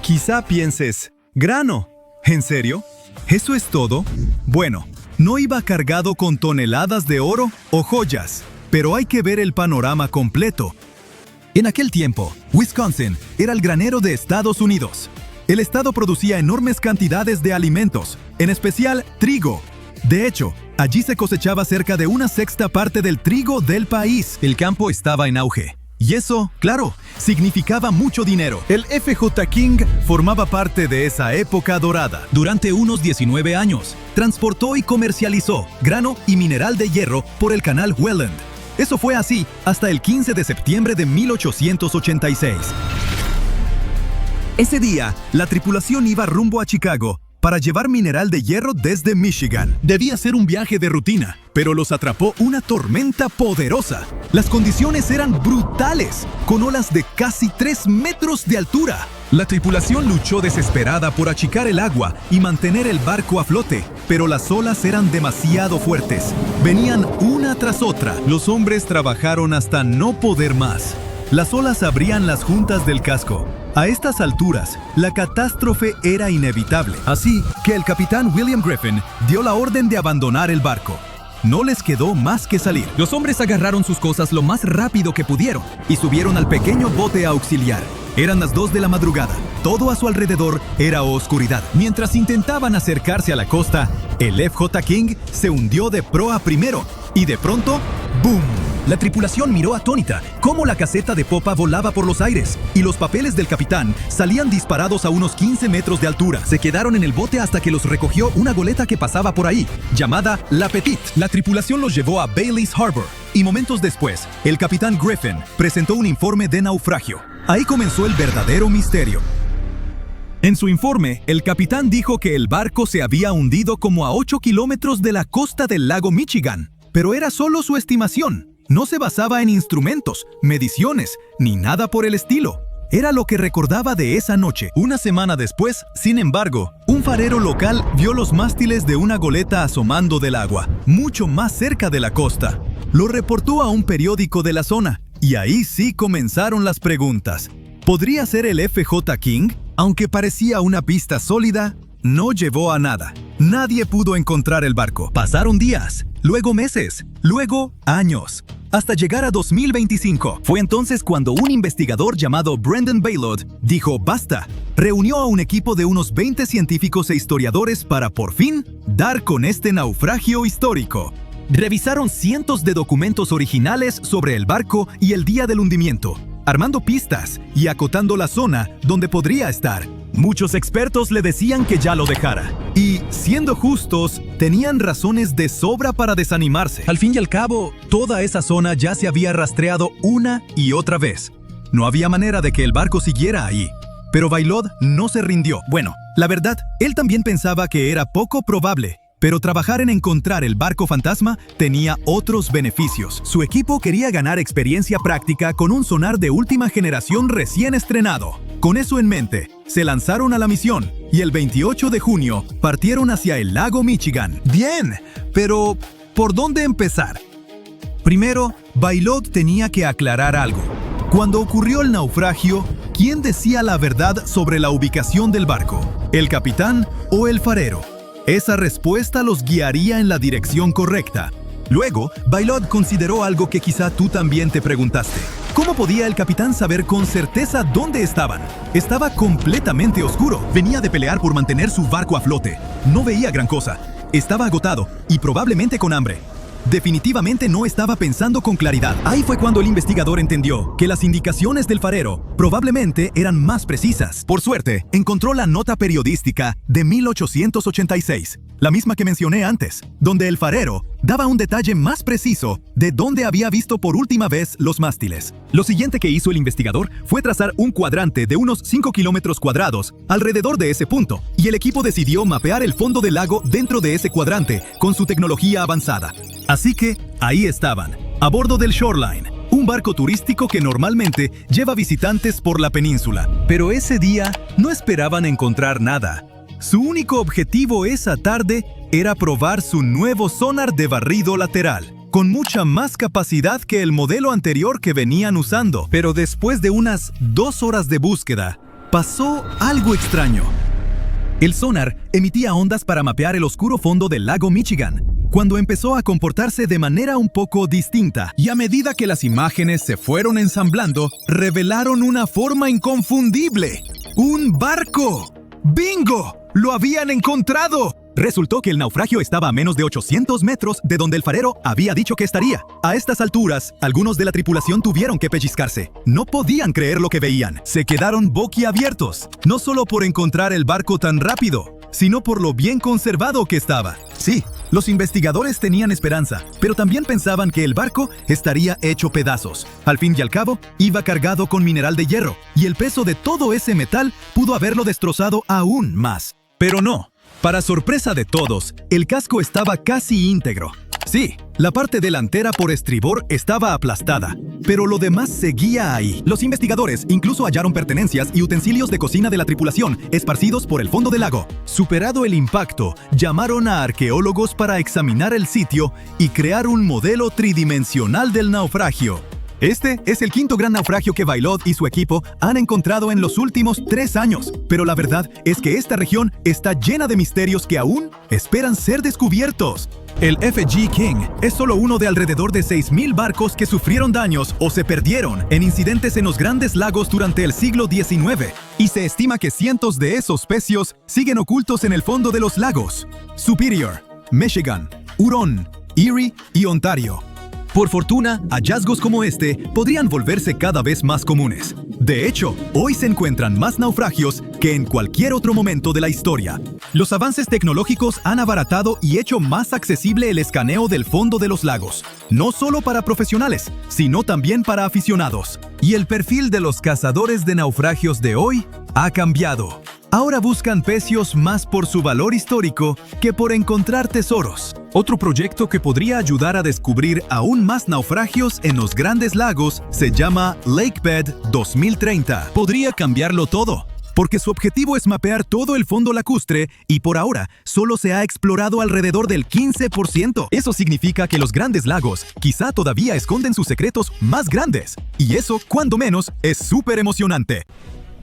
Quizá pienses, ¿grano? ¿En serio? ¿Eso es todo? Bueno, no iba cargado con toneladas de oro o joyas, pero hay que ver el panorama completo. En aquel tiempo, Wisconsin era el granero de Estados Unidos. El estado producía enormes cantidades de alimentos, en especial trigo. De hecho, allí se cosechaba cerca de 1/6 parte del trigo del país. El campo estaba en auge. Y eso, claro, significaba mucho dinero. El F.J. King formaba parte de esa época dorada. Durante unos 19 años, transportó y comercializó grano y mineral de hierro por el canal Welland. Eso fue así hasta el 15 de septiembre de 1886. Ese día, la tripulación iba rumbo a Chicago para llevar mineral de hierro desde Michigan. Debía ser un viaje de rutina, pero los atrapó una tormenta poderosa. Las condiciones eran brutales, con olas de casi 3 metros de altura. La tripulación luchó desesperada por achicar el agua y mantener el barco a flote, pero las olas eran demasiado fuertes. Venían una tras otra. Los hombres trabajaron hasta no poder más. Las olas abrían las juntas del casco. A estas alturas, la catástrofe era inevitable. Así que el capitán William Griffin dio la orden de abandonar el barco. No les quedó más que salir. Los hombres agarraron sus cosas lo más rápido que pudieron y subieron al pequeño bote auxiliar. Eran las 2 de la madrugada. Todo a su alrededor era oscuridad. Mientras intentaban acercarse a la costa, el F.J. King se hundió de proa primero y de pronto, ¡boom! La tripulación miró atónita cómo la caseta de popa volaba por los aires y los papeles del capitán salían disparados a unos 15 metros de altura. Se quedaron en el bote hasta que los recogió una goleta que pasaba por ahí, llamada La Petite. La tripulación los llevó a Bailey's Harbor y momentos después, el capitán Griffin presentó un informe de naufragio. Ahí comenzó el verdadero misterio. En su informe, el capitán dijo que el barco se había hundido como a 8 kilómetros de la costa del lago Michigan, pero era solo su estimación. No se basaba en instrumentos, mediciones, ni nada por el estilo. Era lo que recordaba de esa noche. Una semana después, sin embargo, un farero local vio los mástiles de una goleta asomando del agua, mucho más cerca de la costa. Lo reportó a un periódico de la zona, y ahí sí comenzaron las preguntas. ¿Podría ser el F.J. King? Aunque parecía una pista sólida, no llevó a nada. Nadie pudo encontrar el barco. Pasaron días, luego meses, luego años, hasta llegar a 2025. Fue entonces cuando un investigador llamado Brendan Baylod dijo basta. Reunió a un equipo de unos 20 científicos e historiadores para por fin dar con este naufragio histórico. Revisaron cientos de documentos originales sobre el barco y el día del hundimiento, armando pistas y acotando la zona donde podría estar. Muchos expertos le decían que ya lo dejara. Y, siendo justos, tenían razones de sobra para desanimarse. Al fin y al cabo, toda esa zona ya se había rastreado una y otra vez. No había manera de que el barco siguiera ahí. Pero Vailod no se rindió. Bueno, la verdad, él también pensaba que era poco probable. Pero trabajar en encontrar el barco fantasma tenía otros beneficios. Su equipo quería ganar experiencia práctica con un sonar de última generación recién estrenado. Con eso en mente, se lanzaron a la misión y el 28 de junio partieron hacia el lago Michigan. Bien, pero ¿por dónde empezar? Primero, Vailod tenía que aclarar algo. Cuando ocurrió el naufragio, ¿quién decía la verdad sobre la ubicación del barco? ¿El capitán o el farero? Esa respuesta los guiaría en la dirección correcta. Luego, Vailod consideró algo que quizá tú también te preguntaste. ¿Cómo podía el capitán saber con certeza dónde estaban? Estaba completamente oscuro. Venía de pelear por mantener su barco a flote. No veía gran cosa. Estaba agotado y probablemente con hambre. Definitivamente no estaba pensando con claridad. Ahí fue cuando el investigador entendió que las indicaciones del farero probablemente eran más precisas. Por suerte, encontró la nota periodística de 1886, la misma que mencioné antes, donde el farero daba un detalle más preciso de dónde había visto por última vez los mástiles. Lo siguiente que hizo el investigador fue trazar un cuadrante de unos 5 kilómetros cuadrados alrededor de ese punto, y el equipo decidió mapear el fondo del lago dentro de ese cuadrante con su tecnología avanzada. Así que, ahí estaban, a bordo del Shoreline, un barco turístico que normalmente lleva visitantes por la península. Pero ese día no esperaban encontrar nada. Su único objetivo esa tarde era probar su nuevo sonar de barrido lateral, con mucha más capacidad que el modelo anterior que venían usando. Pero después de unas 2 horas de búsqueda, pasó algo extraño. El sonar emitía ondas para mapear el oscuro fondo del lago Michigan, cuando empezó a comportarse de manera un poco distinta. Y a medida que las imágenes se fueron ensamblando, revelaron una forma inconfundible. ¡Un barco! ¡Bingo! ¡Lo habían encontrado! Resultó que el naufragio estaba a menos de 800 metros de donde el farero había dicho que estaría. A estas alturas, algunos de la tripulación tuvieron que pellizcarse. No podían creer lo que veían. Se quedaron boquiabiertos, no solo por encontrar el barco tan rápido, sino por lo bien conservado que estaba. Sí, los investigadores tenían esperanza, pero también pensaban que el barco estaría hecho pedazos. Al fin y al cabo, iba cargado con mineral de hierro, y el peso de todo ese metal pudo haberlo destrozado aún más. Pero no. Para sorpresa de todos, el casco estaba casi íntegro. Sí, la parte delantera por estribor estaba aplastada, pero lo demás seguía ahí. Los investigadores incluso hallaron pertenencias y utensilios de cocina de la tripulación esparcidos por el fondo del lago. Superado el impacto, llamaron a arqueólogos para examinar el sitio y crear un modelo tridimensional del naufragio. Este es el quinto gran naufragio que Vailod y su equipo han encontrado en los últimos 3 años, pero la verdad es que esta región está llena de misterios que aún esperan ser descubiertos. El FG King es solo uno de alrededor de 6,000 barcos que sufrieron daños o se perdieron en incidentes en los grandes lagos durante el siglo XIX, y se estima que cientos de esos pecios siguen ocultos en el fondo de los lagos. Superior, Michigan, Huron, Erie y Ontario. Por fortuna, hallazgos como este podrían volverse cada vez más comunes. De hecho, hoy se encuentran más naufragios que en cualquier otro momento de la historia. Los avances tecnológicos han abaratado y hecho más accesible el escaneo del fondo de los lagos, no solo para profesionales, sino también para aficionados. Y el perfil de los cazadores de naufragios de hoy ha cambiado. Ahora buscan pecios más por su valor histórico que por encontrar tesoros. Otro proyecto que podría ayudar a descubrir aún más naufragios en los grandes lagos se llama Lakebed 2030. Podría cambiarlo todo, porque su objetivo es mapear todo el fondo lacustre y por ahora solo se ha explorado alrededor del 15%. Eso significa que los grandes lagos quizá todavía esconden sus secretos más grandes. Y eso, cuando menos, es súper emocionante.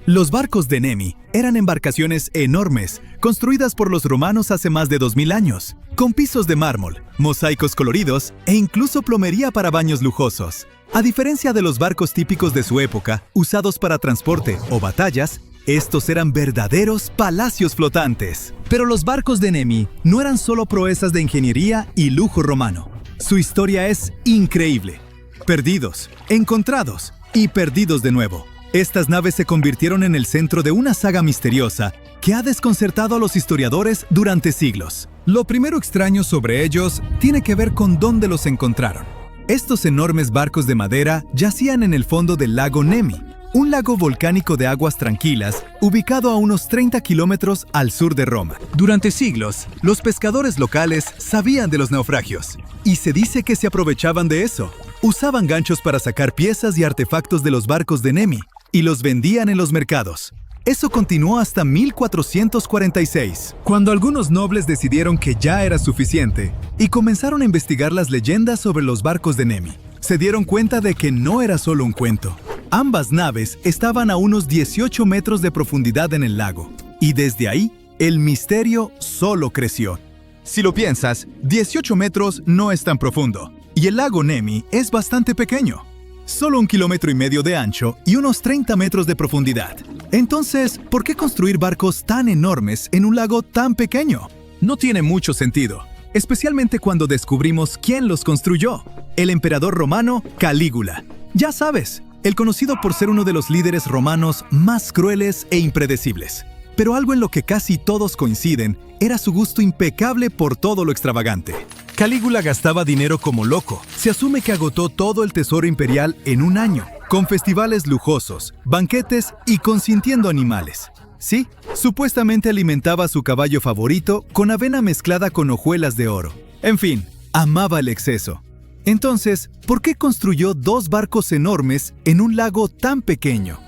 Los barcos de Nemi eran embarcaciones enormes, construidas por los romanos hace más de 2000 años, con pisos de mármol, mosaicos coloridos e incluso plomería para baños lujosos. A diferencia de los barcos típicos de su época, usados para transporte o batallas, estos eran verdaderos palacios flotantes. Pero los barcos de Nemi no eran solo proezas de ingeniería y lujo romano. Su historia es increíble. Perdidos, encontrados y perdidos de nuevo. Estas naves se convirtieron en el centro de una saga misteriosa que ha desconcertado a los historiadores durante siglos. Lo primero extraño sobre ellos tiene que ver con dónde los encontraron. Estos enormes barcos de madera yacían en el fondo del lago Nemi, un lago volcánico de aguas tranquilas ubicado a unos 30 kilómetros al sur de Roma. Durante siglos, los pescadores locales sabían de los naufragios y se dice que se aprovechaban de eso. Usaban ganchos para sacar piezas y artefactos de los barcos de Nemi y los vendían en los mercados. Eso continuó hasta 1446, cuando algunos nobles decidieron que ya era suficiente y comenzaron a investigar las leyendas sobre los barcos de Nemi. Se dieron cuenta de que no era solo un cuento. Ambas naves estaban a unos 18 metros de profundidad en el lago, y desde ahí, el misterio solo creció. Si lo piensas, 18 metros no es tan profundo, y el lago Nemi es bastante pequeño. Solo 1,5 kilómetros de ancho y unos 30 metros de profundidad. Entonces, ¿por qué construir barcos tan enormes en un lago tan pequeño? No tiene mucho sentido, especialmente cuando descubrimos quién los construyó. El emperador romano Calígula. Ya sabes, el conocido por ser uno de los líderes romanos más crueles e impredecibles. Pero algo en lo que casi todos coinciden era su gusto impecable por todo lo extravagante. Calígula gastaba dinero como loco. Se asume que agotó todo el tesoro imperial en un año, con festivales lujosos, banquetes y consintiendo animales. Sí, supuestamente alimentaba a su caballo favorito con avena mezclada con hojuelas de oro. En fin, amaba el exceso. Entonces, ¿por qué construyó 2 barcos enormes en un lago tan pequeño?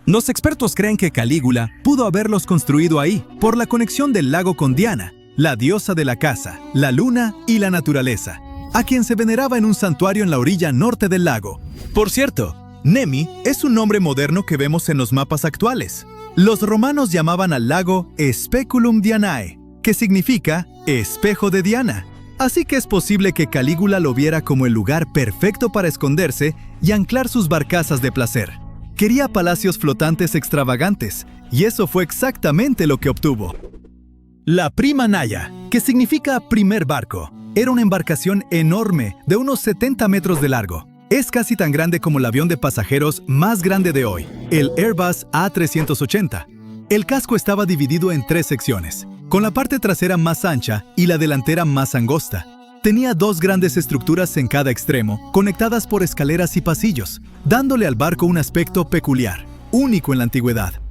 Los expertos creen que Calígula pudo haberlos construido ahí por la conexión del lago con Diana, la diosa de la caza, la luna y la naturaleza, a quien se veneraba en un santuario en la orilla norte del lago. Por cierto, Nemi es un nombre moderno que vemos en los mapas actuales. Los romanos llamaban al lago Speculum Dianae, que significa espejo de Diana. Así que es posible que Calígula lo viera como el lugar perfecto para esconderse y anclar sus barcazas de placer. Quería palacios flotantes extravagantes, y eso fue exactamente lo que obtuvo. La Prima Naya, que significa primer barco, era una embarcación enorme de unos 70 metros de largo. Es casi tan grande como el avión de pasajeros más grande de hoy, el Airbus A380. El casco estaba dividido en 3 secciones, con la parte trasera más ancha y la delantera más angosta. Tenía 2 grandes estructuras en cada extremo, conectadas por escaleras y pasillos, dándole al barco un aspecto peculiar, único en la antigüedad.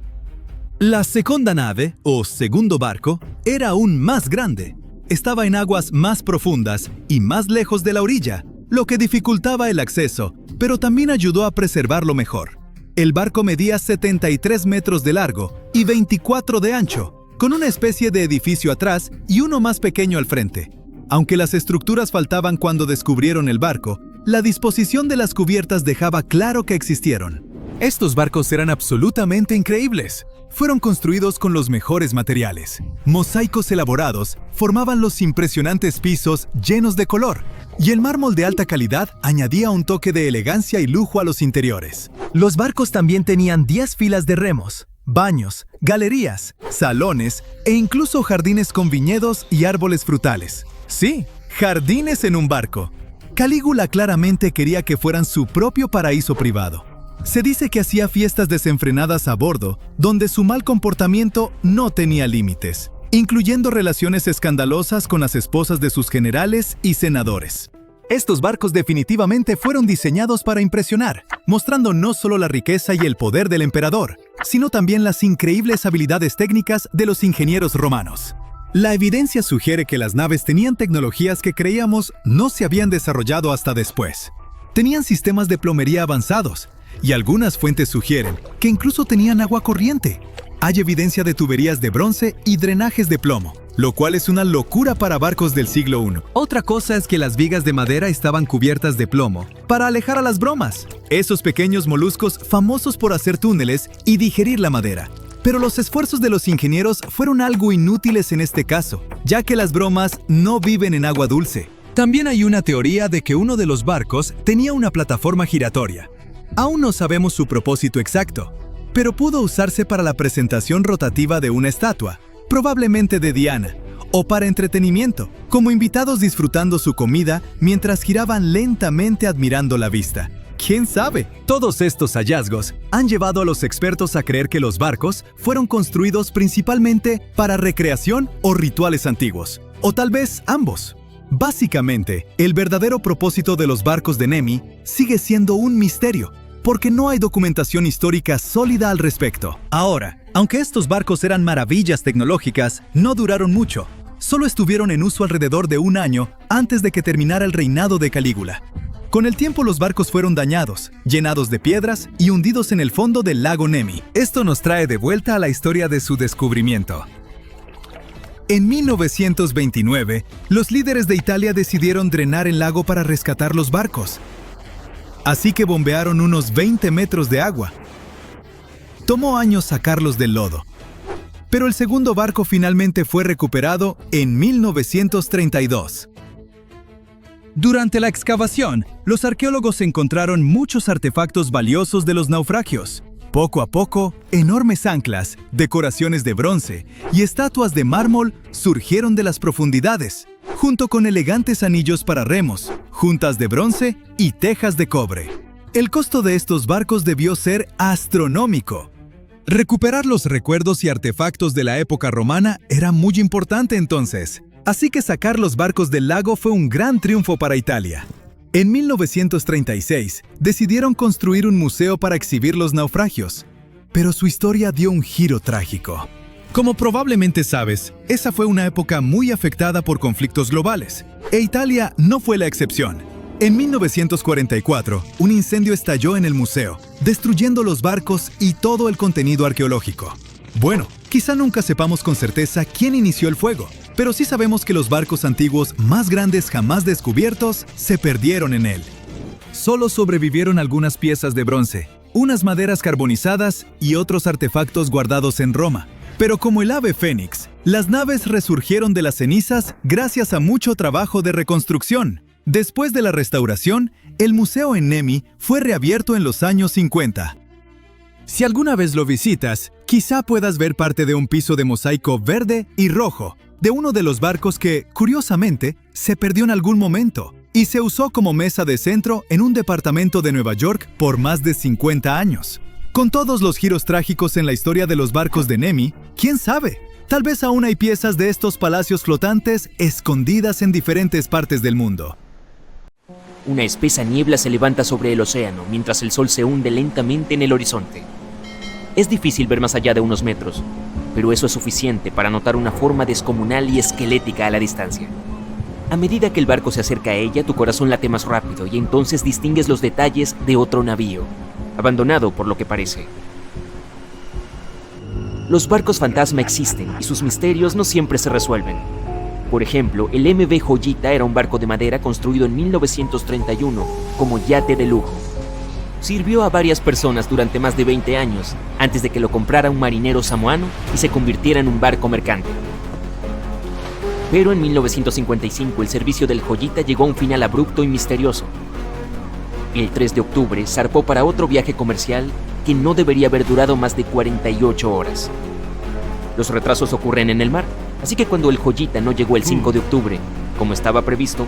La segunda nave, o segundo barco, era aún más grande. Estaba en aguas más profundas y más lejos de la orilla, lo que dificultaba el acceso, pero también ayudó a preservarlo mejor. El barco medía 73 metros de largo y 24 de ancho, con una especie de edificio atrás y uno más pequeño al frente. Aunque las estructuras faltaban cuando descubrieron el barco, la disposición de las cubiertas dejaba claro que existieron. Estos barcos eran absolutamente increíbles. Fueron construidos con los mejores materiales. Mosaicos elaborados formaban los impresionantes pisos llenos de color, y el mármol de alta calidad añadía un toque de elegancia y lujo a los interiores. Los barcos también tenían 10 filas de remos, baños, galerías, salones e incluso jardines con viñedos y árboles frutales. Sí, jardines en un barco. Calígula claramente quería que fueran su propio paraíso privado. Se dice que hacía fiestas desenfrenadas a bordo, donde su mal comportamiento no tenía límites, incluyendo relaciones escandalosas con las esposas de sus generales y senadores. Estos barcos definitivamente fueron diseñados para impresionar, mostrando no solo la riqueza y el poder del emperador, sino también las increíbles habilidades técnicas de los ingenieros romanos. La evidencia sugiere que las naves tenían tecnologías que creíamos no se habían desarrollado hasta después. Tenían sistemas de plomería avanzados, y algunas fuentes sugieren que incluso tenían agua corriente. Hay evidencia de tuberías de bronce y drenajes de plomo, lo cual es una locura para barcos del siglo I. Otra cosa es que las vigas de madera estaban cubiertas de plomo para alejar a las bromas, esos pequeños moluscos famosos por hacer túneles y digerir la madera. Pero los esfuerzos de los ingenieros fueron algo inútiles en este caso, ya que las bromas no viven en agua dulce. También hay una teoría de que uno de los barcos tenía una plataforma giratoria. Aún no sabemos su propósito exacto, pero pudo usarse para la presentación rotativa de una estatua, probablemente de Diana, o para entretenimiento, como invitados disfrutando su comida mientras giraban lentamente admirando la vista. ¿Quién sabe? Todos estos hallazgos han llevado a los expertos a creer que los barcos fueron construidos principalmente para recreación o rituales antiguos, o tal vez ambos. Básicamente, el verdadero propósito de los barcos de Nemi sigue siendo un misterio, porque no hay documentación histórica sólida al respecto. Ahora, aunque estos barcos eran maravillas tecnológicas, no duraron mucho. Solo estuvieron en uso alrededor de un año antes de que terminara el reinado de Calígula. Con el tiempo los barcos fueron dañados, llenados de piedras y hundidos en el fondo del lago Nemi. Esto nos trae de vuelta a la historia de su descubrimiento. En 1929, los líderes de Italia decidieron drenar el lago para rescatar los barcos. Así que bombearon unos 20 metros de agua. Tomó años sacarlos del lodo. Pero el segundo barco finalmente fue recuperado en 1932. Durante la excavación, los arqueólogos encontraron muchos artefactos valiosos de los naufragios. Poco a poco, enormes anclas, decoraciones de bronce y estatuas de mármol surgieron de las profundidades, junto con elegantes anillos para remos, juntas de bronce y tejas de cobre. El costo de estos barcos debió ser astronómico. Recuperar los recuerdos y artefactos de la época romana era muy importante entonces. Así que sacar los barcos del lago fue un gran triunfo para Italia. En 1936, decidieron construir un museo para exhibir los naufragios, pero su historia dio un giro trágico. Como probablemente sabes, esa fue una época muy afectada por conflictos globales, e Italia no fue la excepción. En 1944, un incendio estalló en el museo, destruyendo los barcos y todo el contenido arqueológico. Bueno, quizá nunca sepamos con certeza quién inició el fuego, pero sí sabemos que los barcos antiguos más grandes jamás descubiertos se perdieron en él. Solo sobrevivieron algunas piezas de bronce, unas maderas carbonizadas y otros artefactos guardados en Roma. Pero como el ave fénix, las naves resurgieron de las cenizas gracias a mucho trabajo de reconstrucción. Después de la restauración, el museo en Nemi fue reabierto en los años 50. Si alguna vez lo visitas, quizá puedas ver parte de un piso de mosaico verde y rojo, de uno de los barcos que, curiosamente, se perdió en algún momento y se usó como mesa de centro en un departamento de Nueva York por más de 50 años. Con todos los giros trágicos en la historia de los barcos de Nemi, ¿quién sabe? Tal vez aún hay piezas de estos palacios flotantes escondidas en diferentes partes del mundo. Una espesa niebla se levanta sobre el océano mientras el sol se hunde lentamente en el horizonte. Es difícil ver más allá de unos metros, pero eso es suficiente para notar una forma descomunal y esquelética a la distancia. A medida que el barco se acerca a ella, tu corazón late más rápido y entonces distingues los detalles de otro navío, abandonado por lo que parece. Los barcos fantasma existen y sus misterios no siempre se resuelven. Por ejemplo, el MV Joyita era un barco de madera construido en 1931 como yate de lujo. Sirvió a varias personas durante más de 20 años, antes de que lo comprara un marinero samoano y se convirtiera en un barco mercante. Pero en 1955 el servicio del Joyita llegó a un final abrupto y misterioso. El 3 de octubre zarpó para otro viaje comercial que no debería haber durado más de 48 horas. Los retrasos ocurren en el mar, así que cuando el Joyita no llegó el 5 de octubre, como estaba previsto,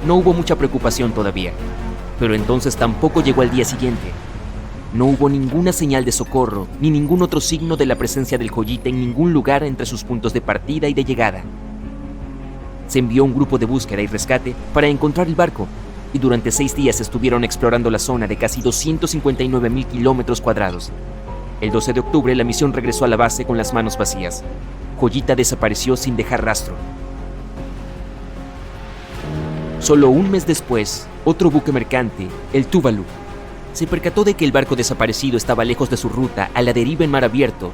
no hubo mucha preocupación todavía. Pero entonces tampoco llegó al día siguiente. No hubo ninguna señal de socorro, ni ningún otro signo de la presencia del Joyita en ningún lugar entre sus puntos de partida y de llegada. Se envió un grupo de búsqueda y rescate para encontrar el barco, y durante 6 días estuvieron explorando la zona de casi 259,000 kilómetros cuadrados. El 12 de octubre la misión regresó a la base con las manos vacías. Joyita desapareció sin dejar rastro. Solo un mes después, otro buque mercante, el Tuvalu, se percató de que el barco desaparecido estaba lejos de su ruta, a la deriva en mar abierto,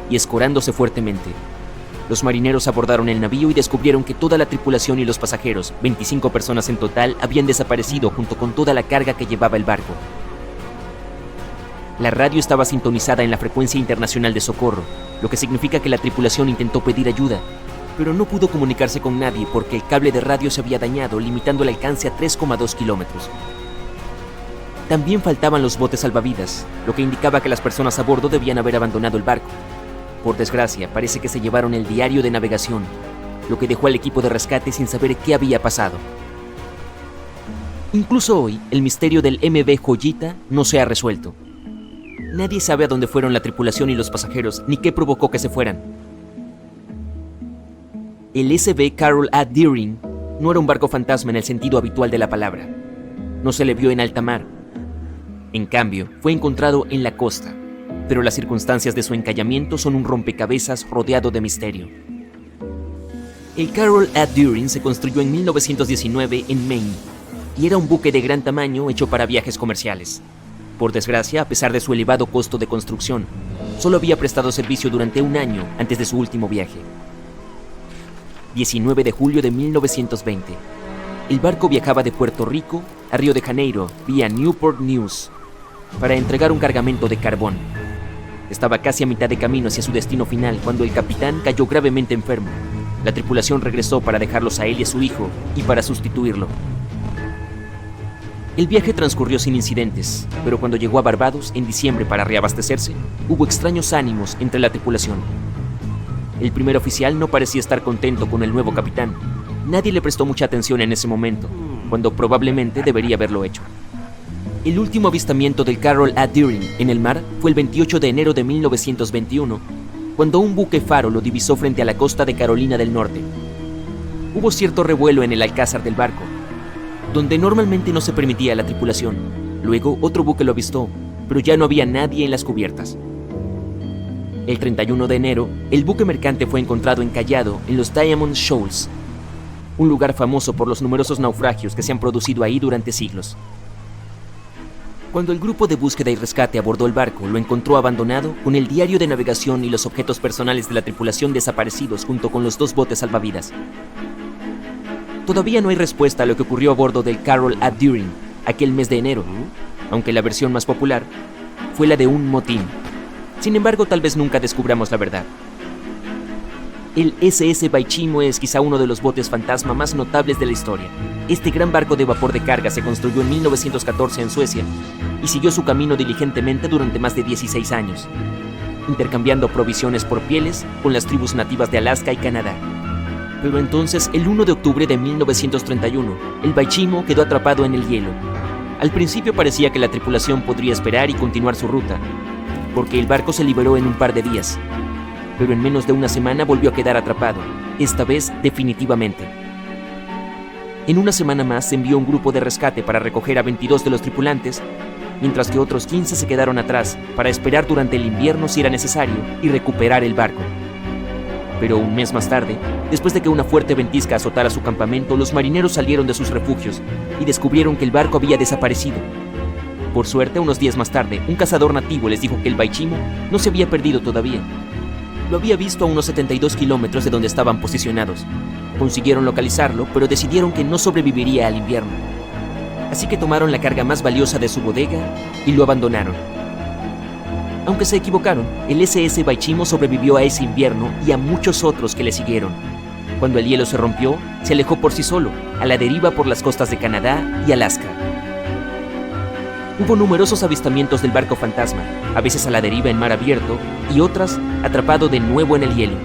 y escorándose fuertemente. Los marineros abordaron el navío y descubrieron que toda la tripulación y los pasajeros, 25 personas en total, habían desaparecido junto con toda la carga que llevaba el barco. La radio estaba sintonizada en la frecuencia internacional de socorro, lo que significa que la tripulación intentó pedir ayuda, pero no pudo comunicarse con nadie porque el cable de radio se había dañado, limitando el alcance a 3,2 kilómetros. También faltaban los botes salvavidas, lo que indicaba que las personas a bordo debían haber abandonado el barco. Por desgracia, parece que se llevaron el diario de navegación, lo que dejó al equipo de rescate sin saber qué había pasado. Incluso hoy, el misterio del MV Joyita no se ha resuelto. Nadie sabe a dónde fueron la tripulación y los pasajeros, ni qué provocó que se fueran. El SV Carol A. Deering no era un barco fantasma en el sentido habitual de la palabra. No se le vio en alta mar. En cambio, fue encontrado en la costa, pero las circunstancias de su encallamiento son un rompecabezas rodeado de misterio. El Carol A. Deering se construyó en 1919 en Maine y era un buque de gran tamaño hecho para viajes comerciales. Por desgracia, a pesar de su elevado costo de construcción, solo había prestado servicio durante un año antes de su último viaje. 19 de julio de 1920. El barco viajaba de Puerto Rico a Río de Janeiro vía Newport News para entregar un cargamento de carbón. Estaba casi a mitad de camino hacia su destino final cuando el capitán cayó gravemente enfermo. La tripulación regresó para dejarlos a él y a su hijo y para sustituirlo. El viaje transcurrió sin incidentes, pero cuando llegó a Barbados en diciembre para reabastecerse, hubo extraños ánimos entre la tripulación. El primer oficial no parecía estar contento con el nuevo capitán. Nadie le prestó mucha atención en ese momento, cuando probablemente debería haberlo hecho. El último avistamiento del Carol A. Deering en el mar fue el 28 de enero de 1921, cuando un buque faro lo divisó frente a la costa de Carolina del Norte. Hubo cierto revuelo en el alcázar del barco, donde normalmente no se permitía a la tripulación. Luego otro buque lo avistó, pero ya no había nadie en las cubiertas. El 31 de enero, el buque mercante fue encontrado encallado en los Diamond Shoals, un lugar famoso por los numerosos naufragios que se han producido ahí durante siglos. Cuando el grupo de búsqueda y rescate abordó el barco, lo encontró abandonado con el diario de navegación y los objetos personales de la tripulación desaparecidos junto con los 2 botes salvavidas. Todavía no hay respuesta a lo que ocurrió a bordo del Carol A. Deering aquel mes de enero, aunque la versión más popular fue la de un motín. Sin embargo, tal vez nunca descubramos la verdad. El SS Baichimo es quizá uno de los botes fantasma más notables de la historia. Este gran barco de vapor de carga se construyó en 1914 en Suecia y siguió su camino diligentemente durante más de 16 años, intercambiando provisiones por pieles con las tribus nativas de Alaska y Canadá. Pero entonces, el 1 de octubre de 1931, el Baichimo quedó atrapado en el hielo. Al principio parecía que la tripulación podría esperar y continuar su ruta, porque el barco se liberó en un par de días. Pero en menos de una semana volvió a quedar atrapado, esta vez definitivamente. En una semana más se envió un grupo de rescate para recoger a 22 de los tripulantes, mientras que otros 15 se quedaron atrás para esperar durante el invierno si era necesario y recuperar el barco. Pero un mes más tarde, después de que una fuerte ventisca azotara su campamento, los marineros salieron de sus refugios y descubrieron que el barco había desaparecido. Por suerte, unos días más tarde, un cazador nativo les dijo que el Baichimo no se había perdido todavía. Lo había visto a unos 72 kilómetros de donde estaban posicionados. Consiguieron localizarlo, pero decidieron que no sobreviviría al invierno. Así que tomaron la carga más valiosa de su bodega y lo abandonaron. Aunque se equivocaron, el SS Baichimo sobrevivió a ese invierno y a muchos otros que le siguieron. Cuando el hielo se rompió, se alejó por sí solo, a la deriva por las costas de Canadá y Alaska. Hubo numerosos avistamientos del barco fantasma, a veces a la deriva en mar abierto y otras atrapado de nuevo en el hielo.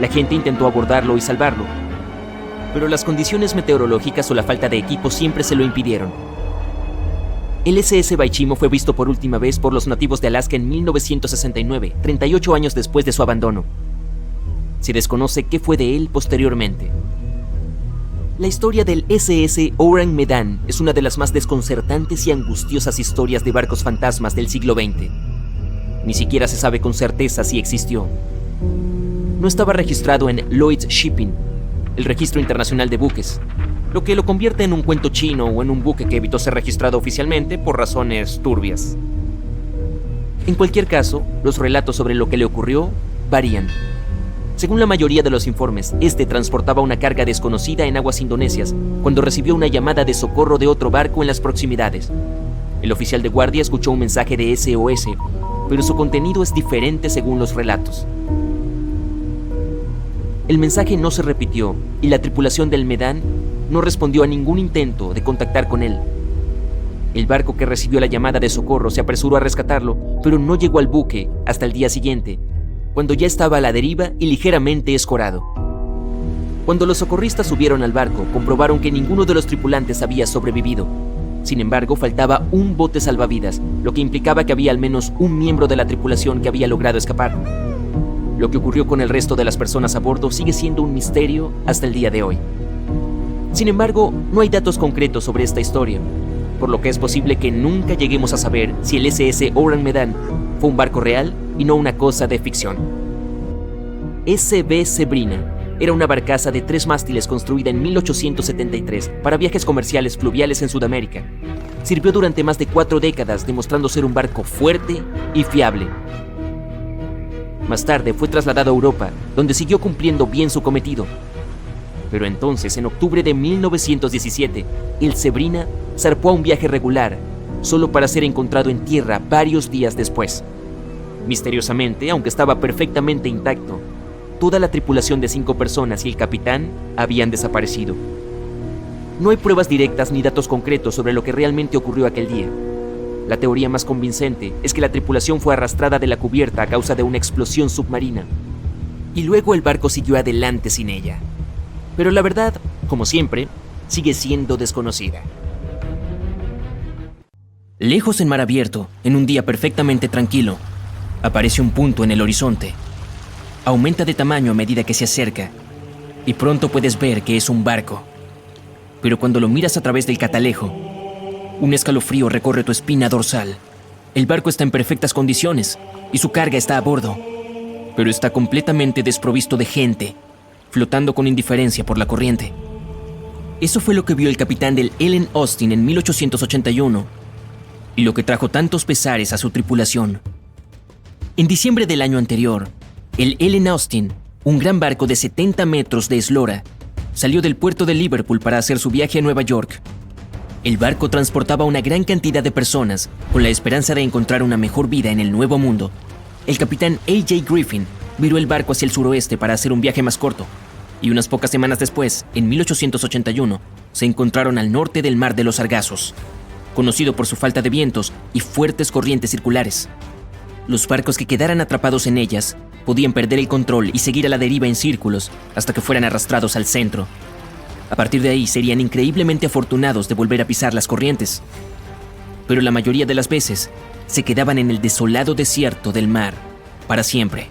La gente intentó abordarlo y salvarlo, pero las condiciones meteorológicas o la falta de equipo siempre se lo impidieron. El SS Baichimo fue visto por última vez por los nativos de Alaska en 1969, 38 años después de su abandono. Se desconoce qué fue de él posteriormente. La historia del SS Orang Medan es una de las más desconcertantes y angustiosas historias de barcos fantasmas del siglo XX. Ni siquiera se sabe con certeza si existió. No estaba registrado en Lloyd's Shipping, el registro internacional de buques, lo que lo convierte en un cuento chino o en un buque que evitó ser registrado oficialmente por razones turbias. En cualquier caso, los relatos sobre lo que le ocurrió varían. Según la mayoría de los informes, este transportaba una carga desconocida en aguas indonesias cuando recibió una llamada de socorro de otro barco en las proximidades. El oficial de guardia escuchó un mensaje de SOS, pero su contenido es diferente según los relatos. El mensaje no se repitió y la tripulación del Medan no respondió a ningún intento de contactar con él. El barco que recibió la llamada de socorro se apresuró a rescatarlo, pero no llegó al buque hasta el día siguiente, cuando ya estaba a la deriva y ligeramente escorado. Cuando los socorristas subieron al barco, comprobaron que ninguno de los tripulantes había sobrevivido. Sin embargo, faltaba un bote salvavidas, lo que implicaba que había al menos un miembro de la tripulación que había logrado escapar. Lo que ocurrió con el resto de las personas a bordo sigue siendo un misterio hasta el día de hoy. Sin embargo, no hay datos concretos sobre esta historia, por lo que es posible que nunca lleguemos a saber si el SS Orang Medan fue un barco real y no una cosa de ficción. S.B. Sabrina era una barcaza de 3 mástiles construida en 1873 para viajes comerciales fluviales en Sudamérica. Sirvió durante más de 4 décadas, demostrando ser un barco fuerte y fiable. Más tarde fue trasladado a Europa, donde siguió cumpliendo bien su cometido. Pero entonces, en octubre de 1917, el Sabrina zarpó a un viaje regular, solo para ser encontrado en tierra varios días después. Misteriosamente, aunque estaba perfectamente intacto, toda la tripulación de 5 personas y el capitán habían desaparecido. No hay pruebas directas ni datos concretos sobre lo que realmente ocurrió aquel día. La teoría más convincente es que la tripulación fue arrastrada de la cubierta a causa de una explosión submarina, y luego el barco siguió adelante sin ella. Pero la verdad, como siempre, sigue siendo desconocida. Lejos en mar abierto, en un día perfectamente tranquilo, aparece un punto en el horizonte. Aumenta de tamaño a medida que se acerca, y pronto puedes ver que es un barco. Pero cuando lo miras a través del catalejo, un escalofrío recorre tu espina dorsal. El barco está en perfectas condiciones, y su carga está a bordo, pero está completamente desprovisto de gente, flotando con indiferencia por la corriente. Eso fue lo que vio el capitán del Ellen Austin en 1881, y lo que trajo tantos pesares a su tripulación. En diciembre del año anterior, el Ellen Austin, un gran barco de 70 metros de eslora, salió del puerto de Liverpool para hacer su viaje a Nueva York. El barco transportaba una gran cantidad de personas con la esperanza de encontrar una mejor vida en el Nuevo Mundo. El capitán A.J. Griffin viró el barco hacia el suroeste para hacer un viaje más corto, y unas pocas semanas después, en 1881, se encontraron al norte del Mar de los Sargazos, conocido por su falta de vientos y fuertes corrientes circulares. Los barcos que quedaran atrapados en ellas podían perder el control y seguir a la deriva en círculos hasta que fueran arrastrados al centro. A partir de ahí serían increíblemente afortunados de volver a pisar las corrientes. Pero la mayoría de las veces se quedaban en el desolado desierto del mar para siempre.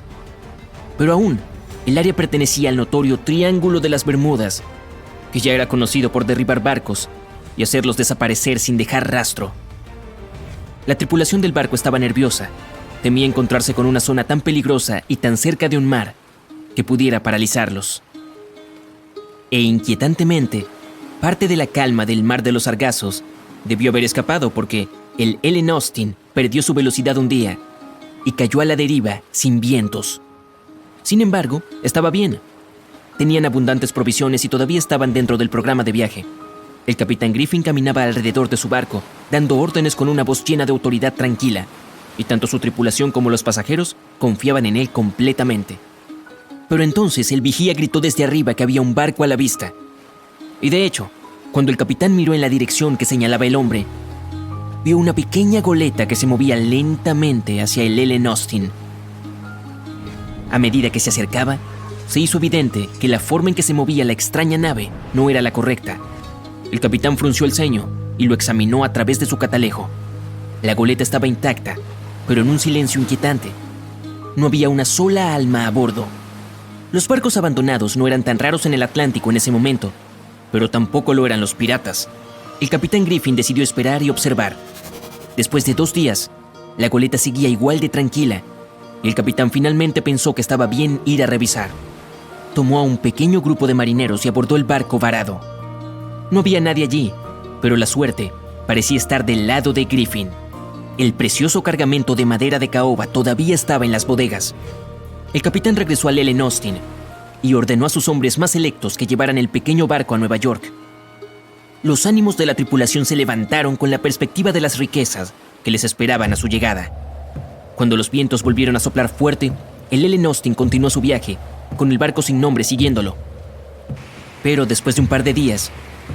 Pero aún, el área pertenecía al notorio Triángulo de las Bermudas, que ya era conocido por derribar barcos y hacerlos desaparecer sin dejar rastro. La tripulación del barco estaba nerviosa. Temía encontrarse con una zona tan peligrosa y tan cerca de un mar que pudiera paralizarlos. E inquietantemente, parte de la calma del Mar de los Sargazos debió haber escapado porque el Ellen Austin perdió su velocidad un día y cayó a la deriva sin vientos. Sin embargo, estaba bien. Tenían abundantes provisiones y todavía estaban dentro del programa de viaje. El capitán Griffin caminaba alrededor de su barco, dando órdenes con una voz llena de autoridad tranquila, y tanto su tripulación como los pasajeros confiaban en él completamente. Pero entonces el vigía gritó desde arriba que había un barco a la vista. Y de hecho, cuando el capitán miró en la dirección que señalaba el hombre, vio una pequeña goleta que se movía lentamente hacia el Ellen Austin. A medida que se acercaba, se hizo evidente que la forma en que se movía la extraña nave no era la correcta. El capitán frunció el ceño y lo examinó a través de su catalejo. La goleta estaba intacta, pero en un silencio inquietante. No había una sola alma a bordo. Los barcos abandonados no eran tan raros en el Atlántico en ese momento, pero tampoco lo eran los piratas. El capitán Griffin decidió esperar y observar. Después de 2 días, la goleta seguía igual de tranquila, y el capitán finalmente pensó que estaba bien ir a revisar. Tomó a un pequeño grupo de marineros y abordó el barco varado. No había nadie allí, pero la suerte parecía estar del lado de Griffin. El precioso cargamento de madera de caoba todavía estaba en las bodegas. El capitán regresó al Ellen Austin y ordenó a sus hombres más selectos que llevaran el pequeño barco a Nueva York. Los ánimos de la tripulación se levantaron con la perspectiva de las riquezas que les esperaban a su llegada. Cuando los vientos volvieron a soplar fuerte, el Ellen Austin continuó su viaje, con el barco sin nombre siguiéndolo. Pero después de un par de días,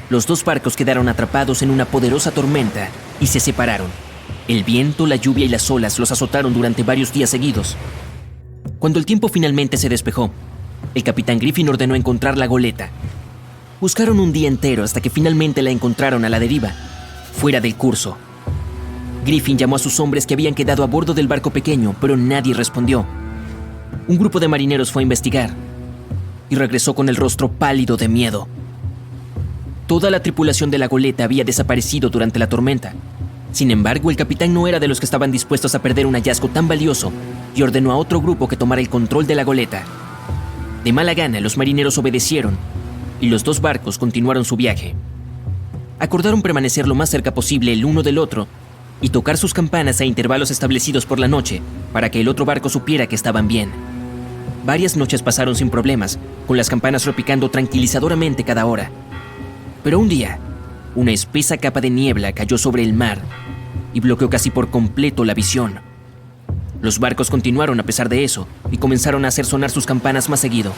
los 2 barcos quedaron atrapados en una poderosa tormenta y se separaron. El viento, la lluvia y las olas los azotaron durante varios días seguidos. Cuando el tiempo finalmente se despejó, el capitán Griffin ordenó encontrar la goleta. Buscaron un día entero hasta que finalmente la encontraron a la deriva, fuera del curso. Griffin llamó a sus hombres que habían quedado a bordo del barco pequeño, pero nadie respondió. Un grupo de marineros fue a investigar y regresó con el rostro pálido de miedo. Toda la tripulación de la goleta había desaparecido durante la tormenta. Sin embargo, el capitán no era de los que estaban dispuestos a perder un hallazgo tan valioso y ordenó a otro grupo que tomara el control de la goleta. De mala gana, los marineros obedecieron y los dos barcos continuaron su viaje. Acordaron permanecer lo más cerca posible el uno del otro y tocar sus campanas a intervalos establecidos por la noche para que el otro barco supiera que estaban bien. Varias noches pasaron sin problemas, con las campanas repicando tranquilizadoramente cada hora. Pero un día, una espesa capa de niebla cayó sobre el mar y bloqueó casi por completo la visión. Los barcos continuaron a pesar de eso y comenzaron a hacer sonar sus campanas más seguido.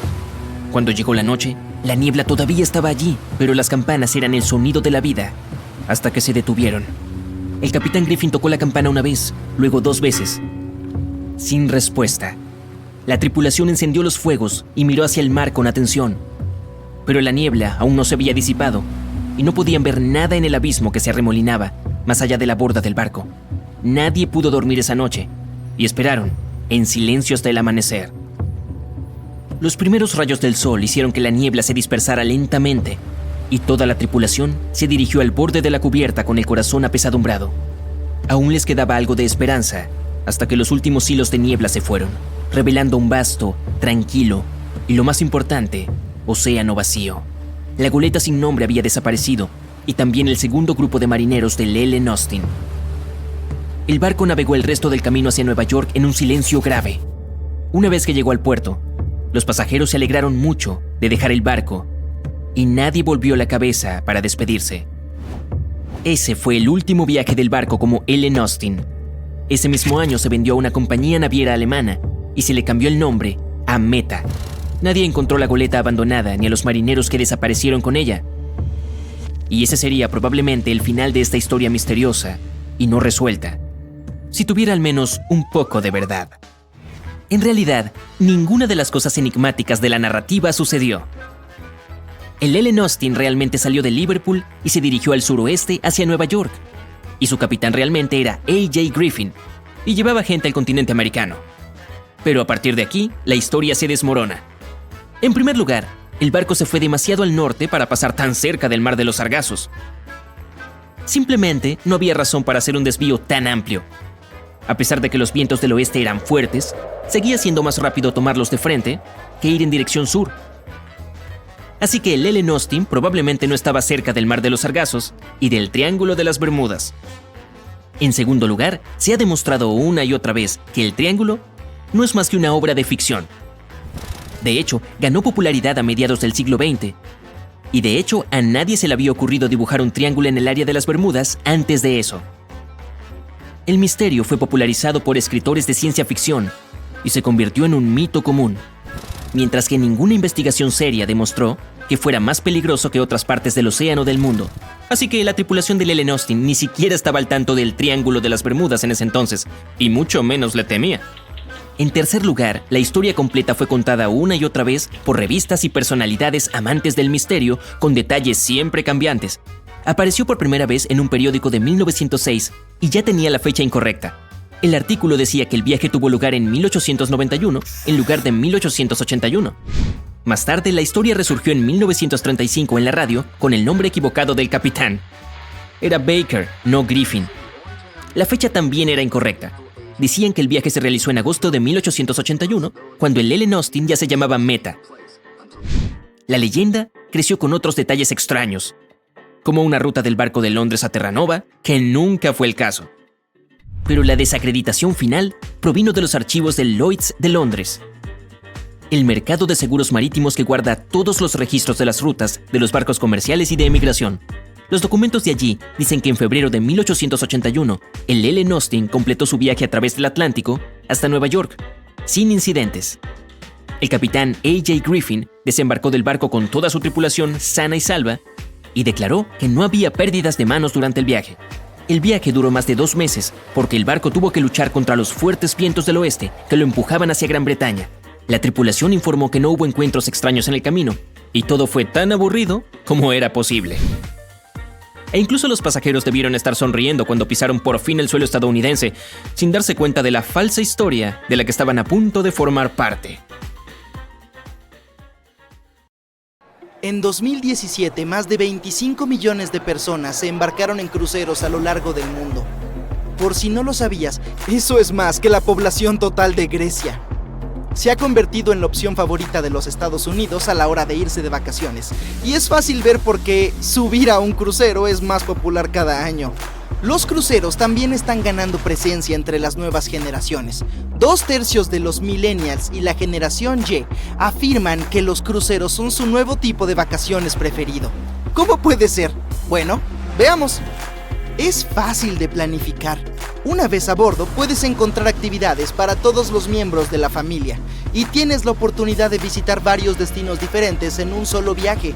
Cuando llegó la noche, la niebla todavía estaba allí, pero las campanas eran el sonido de la vida, hasta que se detuvieron. El capitán Griffin tocó la campana una vez, luego 2 veces. Sin respuesta. La tripulación encendió los fuegos y miró hacia el mar con atención. Pero la niebla aún no se había disipado y no podían ver nada en el abismo que se arremolinaba más allá de la borda del barco. Nadie pudo dormir esa noche y esperaron en silencio hasta el amanecer. Los primeros rayos del sol hicieron que la niebla se dispersara lentamente y toda la tripulación se dirigió al borde de la cubierta con el corazón apesadumbrado. Aún les quedaba algo de esperanza hasta que los últimos hilos de niebla se fueron, revelando un vasto, tranquilo y, lo más importante, océano vacío. La goleta sin nombre había desaparecido y también el segundo grupo de marineros del Ellen Austin. El barco navegó el resto del camino hacia Nueva York en un silencio grave. Una vez que llegó al puerto, los pasajeros se alegraron mucho de dejar el barco y nadie volvió la cabeza para despedirse. Ese fue el último viaje del barco como Ellen Austin. Ese mismo año se vendió a una compañía naviera alemana y se le cambió el nombre a Meta. Nadie encontró la goleta abandonada ni a los marineros que desaparecieron con ella. Y ese sería probablemente el final de esta historia misteriosa y no resuelta, si tuviera al menos un poco de verdad. En realidad, ninguna de las cosas enigmáticas de la narrativa sucedió. El Ellen Austin realmente salió de Liverpool y se dirigió al suroeste hacia Nueva York. Y su capitán realmente era A.J. Griffin y llevaba gente al continente americano. Pero a partir de aquí, la historia se desmorona. En primer lugar, el barco se fue demasiado al norte para pasar tan cerca del Mar de los Sargazos. Simplemente no había razón para hacer un desvío tan amplio. A pesar de que los vientos del oeste eran fuertes, seguía siendo más rápido tomarlos de frente que ir en dirección sur. Así que el Ellen Austin probablemente no estaba cerca del Mar de los Sargazos y del Triángulo de las Bermudas. En segundo lugar, se ha demostrado una y otra vez que el Triángulo no es más que una obra de ficción. De hecho, ganó popularidad a mediados del siglo XX. Y de hecho, a nadie se le había ocurrido dibujar un triángulo en el área de las Bermudas antes de eso. El misterio fue popularizado por escritores de ciencia ficción y se convirtió en un mito común, mientras que ninguna investigación seria demostró que fuera más peligroso que otras partes del océano del mundo. Así que la tripulación del Ellen Austin ni siquiera estaba al tanto del Triángulo de las Bermudas en ese entonces, y mucho menos le temía. En tercer lugar, la historia completa fue contada una y otra vez por revistas y personalidades amantes del misterio con detalles siempre cambiantes. Apareció por primera vez en un periódico de 1906 y ya tenía la fecha incorrecta. El artículo decía que el viaje tuvo lugar en 1891 en lugar de 1881. Más tarde, la historia resurgió en 1935 en la radio con el nombre equivocado del capitán. Era Baker, no Griffin. La fecha también era incorrecta. Decían que el viaje se realizó en agosto de 1881, cuando el Ellen Austin ya se llamaba Meta. La leyenda creció con otros detalles extraños, como una ruta del barco de Londres a Terranova, que nunca fue el caso. Pero la desacreditación final provino de los archivos del Lloyd's de Londres, el mercado de seguros marítimos que guarda todos los registros de las rutas de los barcos comerciales y de emigración. Los documentos de allí dicen que en febrero de 1881, el Ellen Austin completó su viaje a través del Atlántico hasta Nueva York, sin incidentes. El capitán A.J. Griffin desembarcó del barco con toda su tripulación sana y salva y declaró que no había pérdidas de manos durante el viaje. El viaje duró más de 2 meses porque el barco tuvo que luchar contra los fuertes vientos del oeste que lo empujaban hacia Gran Bretaña. La tripulación informó que no hubo encuentros extraños en el camino, y todo fue tan aburrido como era posible. E incluso los pasajeros debieron estar sonriendo cuando pisaron por fin el suelo estadounidense, sin darse cuenta de la falsa historia de la que estaban a punto de formar parte. En 2017, más de 25 millones de personas se embarcaron en cruceros a lo largo del mundo. Por si no lo sabías, eso es más que la población total de Grecia. Se ha convertido en la opción favorita de los Estados Unidos a la hora de irse de vacaciones. Y es fácil ver por qué subir a un crucero es más popular cada año. Los cruceros también están ganando presencia entre las nuevas generaciones. 2/3 de los millennials y la generación Y afirman que los cruceros son su nuevo tipo de vacaciones preferido. ¿Cómo puede ser? Bueno, veamos. Es fácil de planificar. Una vez a bordo puedes encontrar actividades para todos los miembros de la familia y tienes la oportunidad de visitar varios destinos diferentes en un solo viaje.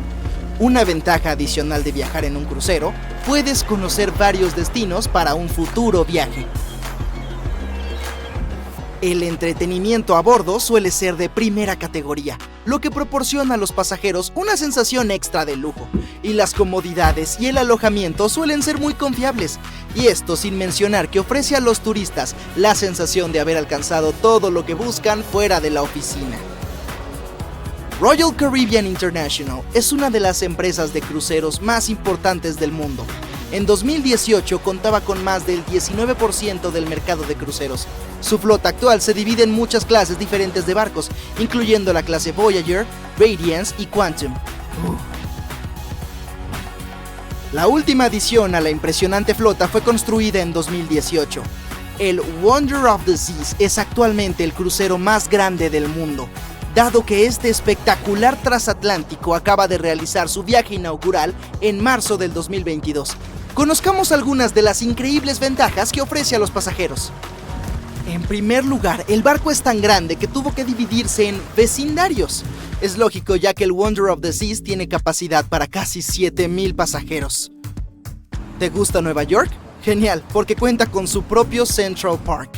Una ventaja adicional de viajar en un crucero, puedes conocer varios destinos para un futuro viaje. El entretenimiento a bordo suele ser de primera categoría, lo que proporciona a los pasajeros una sensación extra de lujo, y las comodidades y el alojamiento suelen ser muy confiables, y esto sin mencionar que ofrece a los turistas la sensación de haber alcanzado todo lo que buscan fuera de la oficina. Royal Caribbean International es una de las empresas de cruceros más importantes del mundo. En 2018 contaba con más del 19% del mercado de cruceros. Su flota actual se divide en muchas clases diferentes de barcos, incluyendo la clase Voyager, Radiance y Quantum. La última adición a la impresionante flota fue construida en 2018. El Wonder of the Seas es actualmente el crucero más grande del mundo, dado que este espectacular transatlántico acaba de realizar su viaje inaugural en marzo del 2022. Conozcamos algunas de las increíbles ventajas que ofrece a los pasajeros. En primer lugar, el barco es tan grande que tuvo que dividirse en vecindarios. Es lógico, ya que el Wonder of the Seas tiene capacidad para casi 7,000 pasajeros. ¿Te gusta Nueva York? Genial, porque cuenta con su propio Central Park,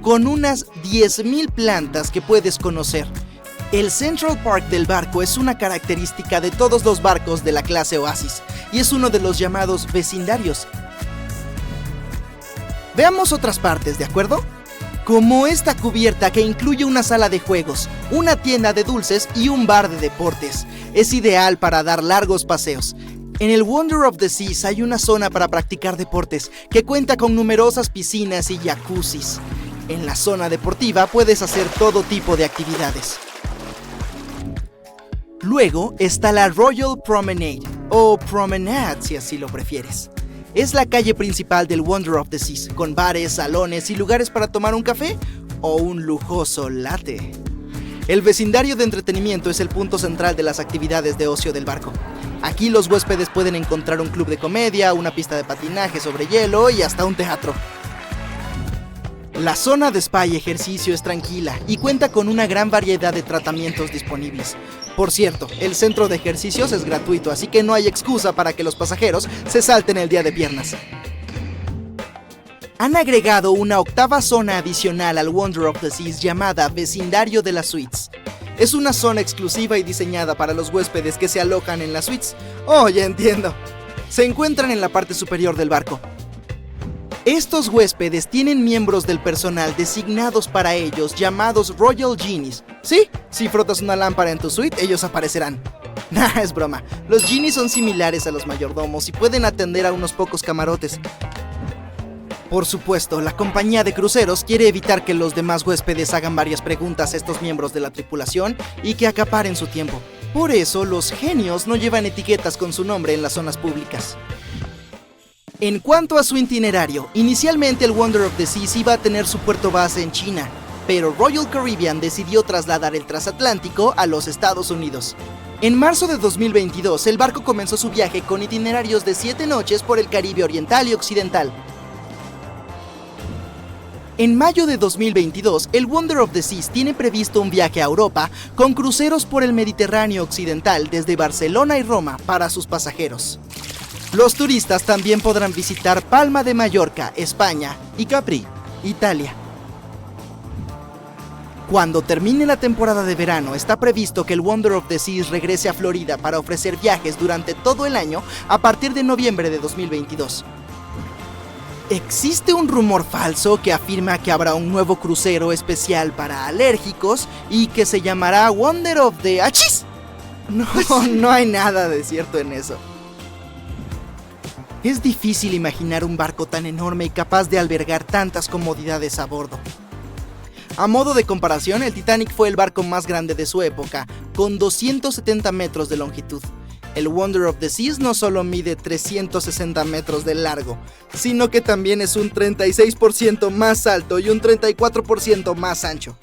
con unas 10,000 plantas que puedes conocer. El Central Park del barco es una característica de todos los barcos de la clase Oasis, y es uno de los llamados vecindarios. Veamos otras partes, ¿de acuerdo? Como esta cubierta que incluye una sala de juegos, una tienda de dulces y un bar de deportes. Es ideal para dar largos paseos. En el Wonder of the Seas hay una zona para practicar deportes que cuenta con numerosas piscinas y jacuzzis. En la zona deportiva puedes hacer todo tipo de actividades. Luego está la Royal Promenade, o Promenade si así lo prefieres. Es la calle principal del Wonder of the Seas, con bares, salones y lugares para tomar un café o un lujoso latte. El vecindario de entretenimiento es el punto central de las actividades de ocio del barco. Aquí los huéspedes pueden encontrar un club de comedia, una pista de patinaje sobre hielo y hasta un teatro. La zona de spa y ejercicio es tranquila y cuenta con una gran variedad de tratamientos disponibles. Por cierto, el centro de ejercicios es gratuito, así que no hay excusa para que los pasajeros se salten el día de piernas. Han agregado una octava zona adicional al Wonder of the Seas llamada Vecindario de las Suites. Es una zona exclusiva y diseñada para los huéspedes que se alojan en las suites. Oh, ya entiendo. Se encuentran en la parte superior del barco. Estos huéspedes tienen miembros del personal designados para ellos llamados Royal Genies. Sí, si frotas una lámpara en tu suite, ellos aparecerán. Nah, es broma. Los Genies son similares a los mayordomos y pueden atender a unos pocos camarotes. Por supuesto, la compañía de cruceros quiere evitar que los demás huéspedes hagan varias preguntas a estos miembros de la tripulación y que acaparen su tiempo. Por eso, los genios no llevan etiquetas con su nombre en las zonas públicas. En cuanto a su itinerario, inicialmente el Wonder of the Seas iba a tener su puerto base en China, pero Royal Caribbean decidió trasladar el transatlántico a los Estados Unidos. En marzo de 2022, el barco comenzó su viaje con itinerarios de 7 noches por el Caribe Oriental y Occidental. En mayo de 2022, el Wonder of the Seas tiene previsto un viaje a Europa con cruceros por el Mediterráneo Occidental desde Barcelona y Roma para sus pasajeros. Los turistas también podrán visitar Palma de Mallorca, España, y Capri, Italia. Cuando termine la temporada de verano, está previsto que el Wonder of the Seas regrese a Florida para ofrecer viajes durante todo el año a partir de noviembre de 2022. Existe un rumor falso que afirma que habrá un nuevo crucero especial para alérgicos y que se llamará Wonder of the Achis. No hay nada de cierto en eso. Es difícil imaginar un barco tan enorme y capaz de albergar tantas comodidades a bordo. A modo de comparación, el Titanic fue el barco más grande de su época, con 270 metros de longitud. El Wonder of the Seas no solo mide 360 metros de largo, sino que también es un 36% más alto y un 34% más ancho.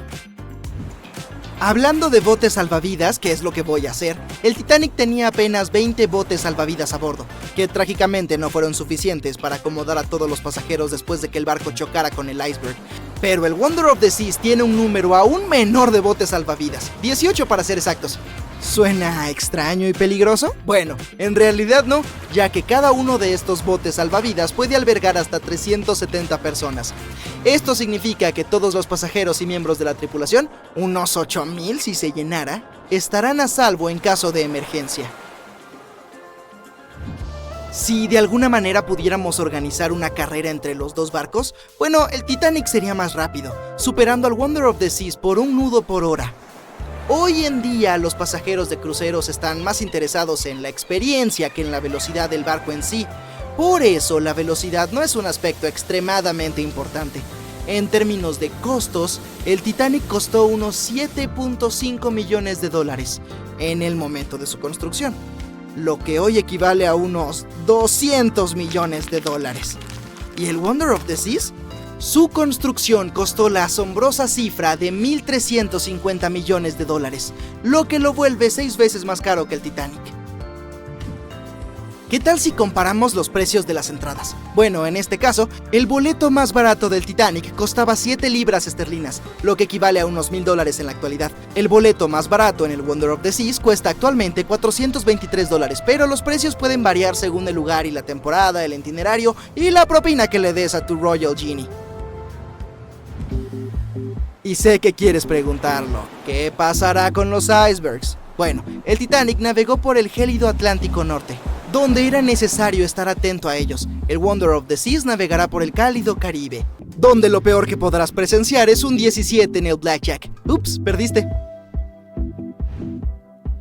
Hablando de botes salvavidas, que es lo que voy a hacer, el Titanic tenía apenas 20 botes salvavidas a bordo, que trágicamente no fueron suficientes para acomodar a todos los pasajeros después de que el barco chocara con el iceberg. Pero el Wonder of the Seas tiene un número aún menor de botes salvavidas, 18 para ser exactos. ¿Suena extraño y peligroso? Bueno, en realidad no, ya que cada uno de estos botes salvavidas puede albergar hasta 370 personas. Esto significa que todos los pasajeros y miembros de la tripulación, unos 8,000 si se llenara, estarán a salvo en caso de emergencia. Si de alguna manera pudiéramos organizar una carrera entre los dos barcos, bueno, el Titanic sería más rápido, superando al Wonder of the Seas por un nudo por hora. Hoy en día los pasajeros de cruceros están más interesados en la experiencia que en la velocidad del barco en sí. Por eso la velocidad no es un aspecto extremadamente importante. En términos de costos, el Titanic costó unos $7.5 millones en el momento de su construcción, lo que hoy equivale a unos $200 millones. ¿Y el Wonder of the Seas? Su construcción costó la asombrosa cifra de $1,350 millones, lo que lo vuelve 6 veces más caro que el Titanic. ¿Qué tal si comparamos los precios de las entradas? Bueno, en este caso, el boleto más barato del Titanic costaba 7 libras esterlinas, lo que equivale a unos $1,000 en la actualidad. El boleto más barato en el Wonder of the Seas cuesta actualmente $423, pero los precios pueden variar según el lugar y la temporada, el itinerario y la propina que le des a tu Royal Genie. Y sé que quieres preguntarlo, ¿qué pasará con los icebergs? Bueno, el Titanic navegó por el gélido Atlántico Norte, donde era necesario estar atento a ellos. El Wonder of the Seas navegará por el cálido Caribe, donde lo peor que podrás presenciar es un 17 en el Blackjack. Ups, perdiste.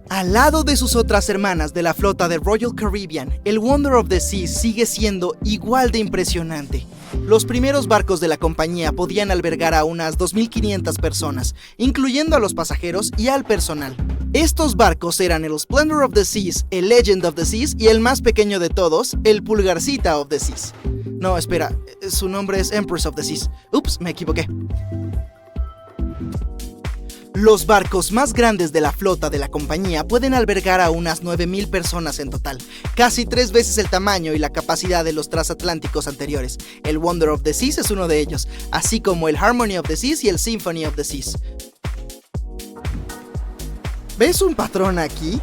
Al lado de sus otras hermanas de la flota de Royal Caribbean, el Wonder of the Seas sigue siendo igual de impresionante. Los primeros barcos de la compañía podían albergar a unas 2,500 personas, incluyendo a los pasajeros y al personal. Estos barcos eran el Splendor of the Seas, el Legend of the Seas y el más pequeño de todos, el Pulgarcita of the Seas. No, espera, su nombre es Empress of the Seas. Ups, me equivoqué. Los barcos más grandes de la flota de la compañía pueden albergar a unas 9,000 personas en total, casi 3 veces el tamaño y la capacidad de los transatlánticos anteriores. El Wonder of the Seas es uno de ellos, así como el Harmony of the Seas y el Symphony of the Seas. ¿Ves un patrón aquí?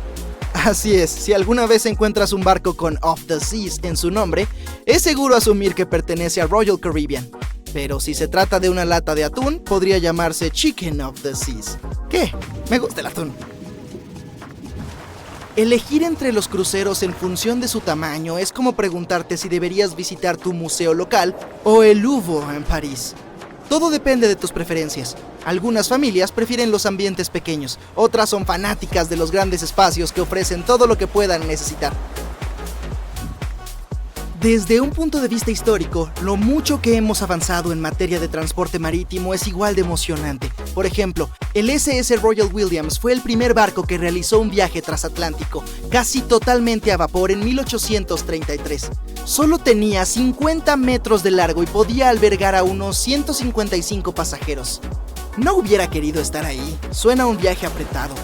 Así es, si alguna vez encuentras un barco con Of the Seas en su nombre, es seguro asumir que pertenece a Royal Caribbean. Pero si se trata de una lata de atún, podría llamarse Chicken of the Seas. ¿Qué? Me gusta el atún. Elegir entre los cruceros en función de su tamaño es como preguntarte si deberías visitar tu museo local o el Louvre en París. Todo depende de tus preferencias. Algunas familias prefieren los ambientes pequeños, otras son fanáticas de los grandes espacios que ofrecen todo lo que puedan necesitar. Desde un punto de vista histórico, lo mucho que hemos avanzado en materia de transporte marítimo es igual de emocionante. Por ejemplo, el SS Royal Williams fue el primer barco que realizó un viaje transatlántico, casi totalmente a vapor en 1833. Solo tenía 50 metros de largo y podía albergar a unos 155 pasajeros. No hubiera querido estar ahí, suena a un viaje apretado.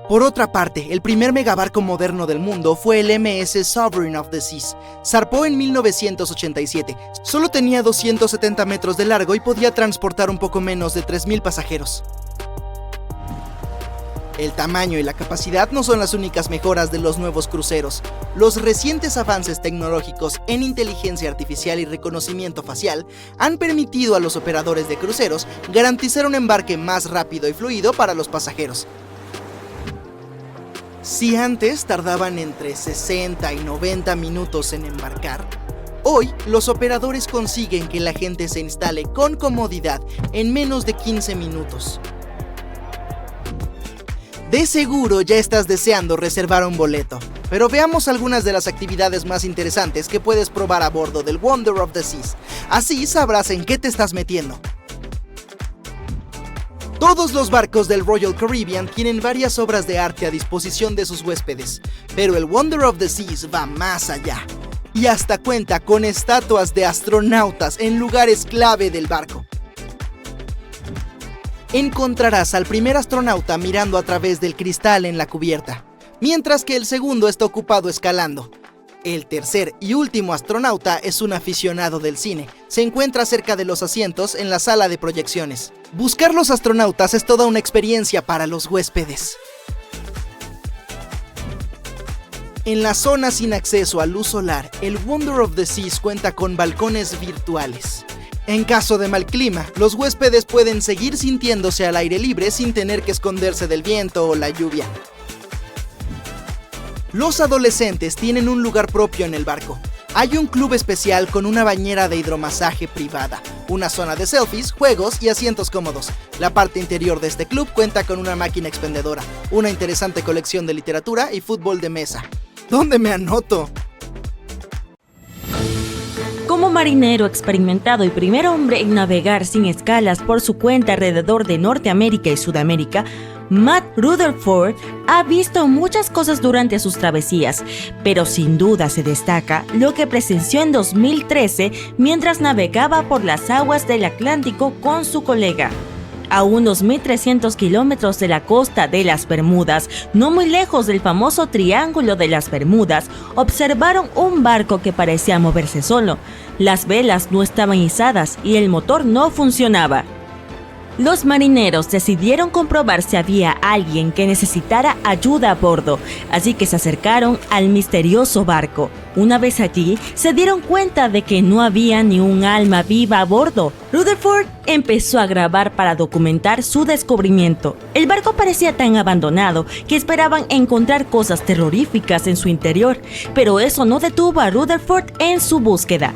Por otra parte, el primer megabarco moderno del mundo fue el MS Sovereign of the Seas. Zarpó en 1987. Solo tenía 270 metros de largo y podía transportar un poco menos de 3,000 pasajeros. El tamaño y la capacidad no son las únicas mejoras de los nuevos cruceros. Los recientes avances tecnológicos en inteligencia artificial y reconocimiento facial han permitido a los operadores de cruceros garantizar un embarque más rápido y fluido para los pasajeros. Si antes tardaban entre 60 y 90 minutos en embarcar, hoy los operadores consiguen que la gente se instale con comodidad en menos de 15 minutos. De seguro ya estás deseando reservar un boleto, pero veamos algunas de las actividades más interesantes que puedes probar a bordo del Wonder of the Seas. Así sabrás en qué te estás metiendo. Todos los barcos del Royal Caribbean tienen varias obras de arte a disposición de sus huéspedes, pero el Wonder of the Seas va más allá. Y hasta cuenta con estatuas de astronautas en lugares clave del barco. Encontrarás al primer astronauta mirando a través del cristal en la cubierta, mientras que el segundo está ocupado escalando. El tercer y último astronauta es un aficionado del cine. Se encuentra cerca de los asientos en la sala de proyecciones. Buscar los astronautas es toda una experiencia para los huéspedes. En la zona sin acceso a luz solar, el Wonder of the Seas cuenta con balcones virtuales. En caso de mal clima, los huéspedes pueden seguir sintiéndose al aire libre sin tener que esconderse del viento o la lluvia. Los adolescentes tienen un lugar propio en el barco. Hay un club especial con una bañera de hidromasaje privada, una zona de selfies, juegos y asientos cómodos. La parte interior de este club cuenta con una máquina expendedora, una interesante colección de literatura y fútbol de mesa. ¿Dónde me anoto? Como marinero experimentado y primer hombre en navegar sin escalas por su cuenta alrededor de Norteamérica y Sudamérica, Matt Rutherford ha visto muchas cosas durante sus travesías, pero sin duda se destaca lo que presenció en 2013 mientras navegaba por las aguas del Atlántico con su colega. A unos 1.300 kilómetros de la costa de las Bermudas, no muy lejos del famoso Triángulo de las Bermudas, observaron un barco que parecía moverse solo. Las velas no estaban izadas y el motor no funcionaba. Los marineros decidieron comprobar si había alguien que necesitara ayuda a bordo, así que se acercaron al misterioso barco. Una vez allí, se dieron cuenta de que no había ni un alma viva a bordo. Rutherford empezó a grabar para documentar su descubrimiento. El barco parecía tan abandonado que esperaban encontrar cosas terroríficas en su interior, pero eso no detuvo a Rutherford en su búsqueda.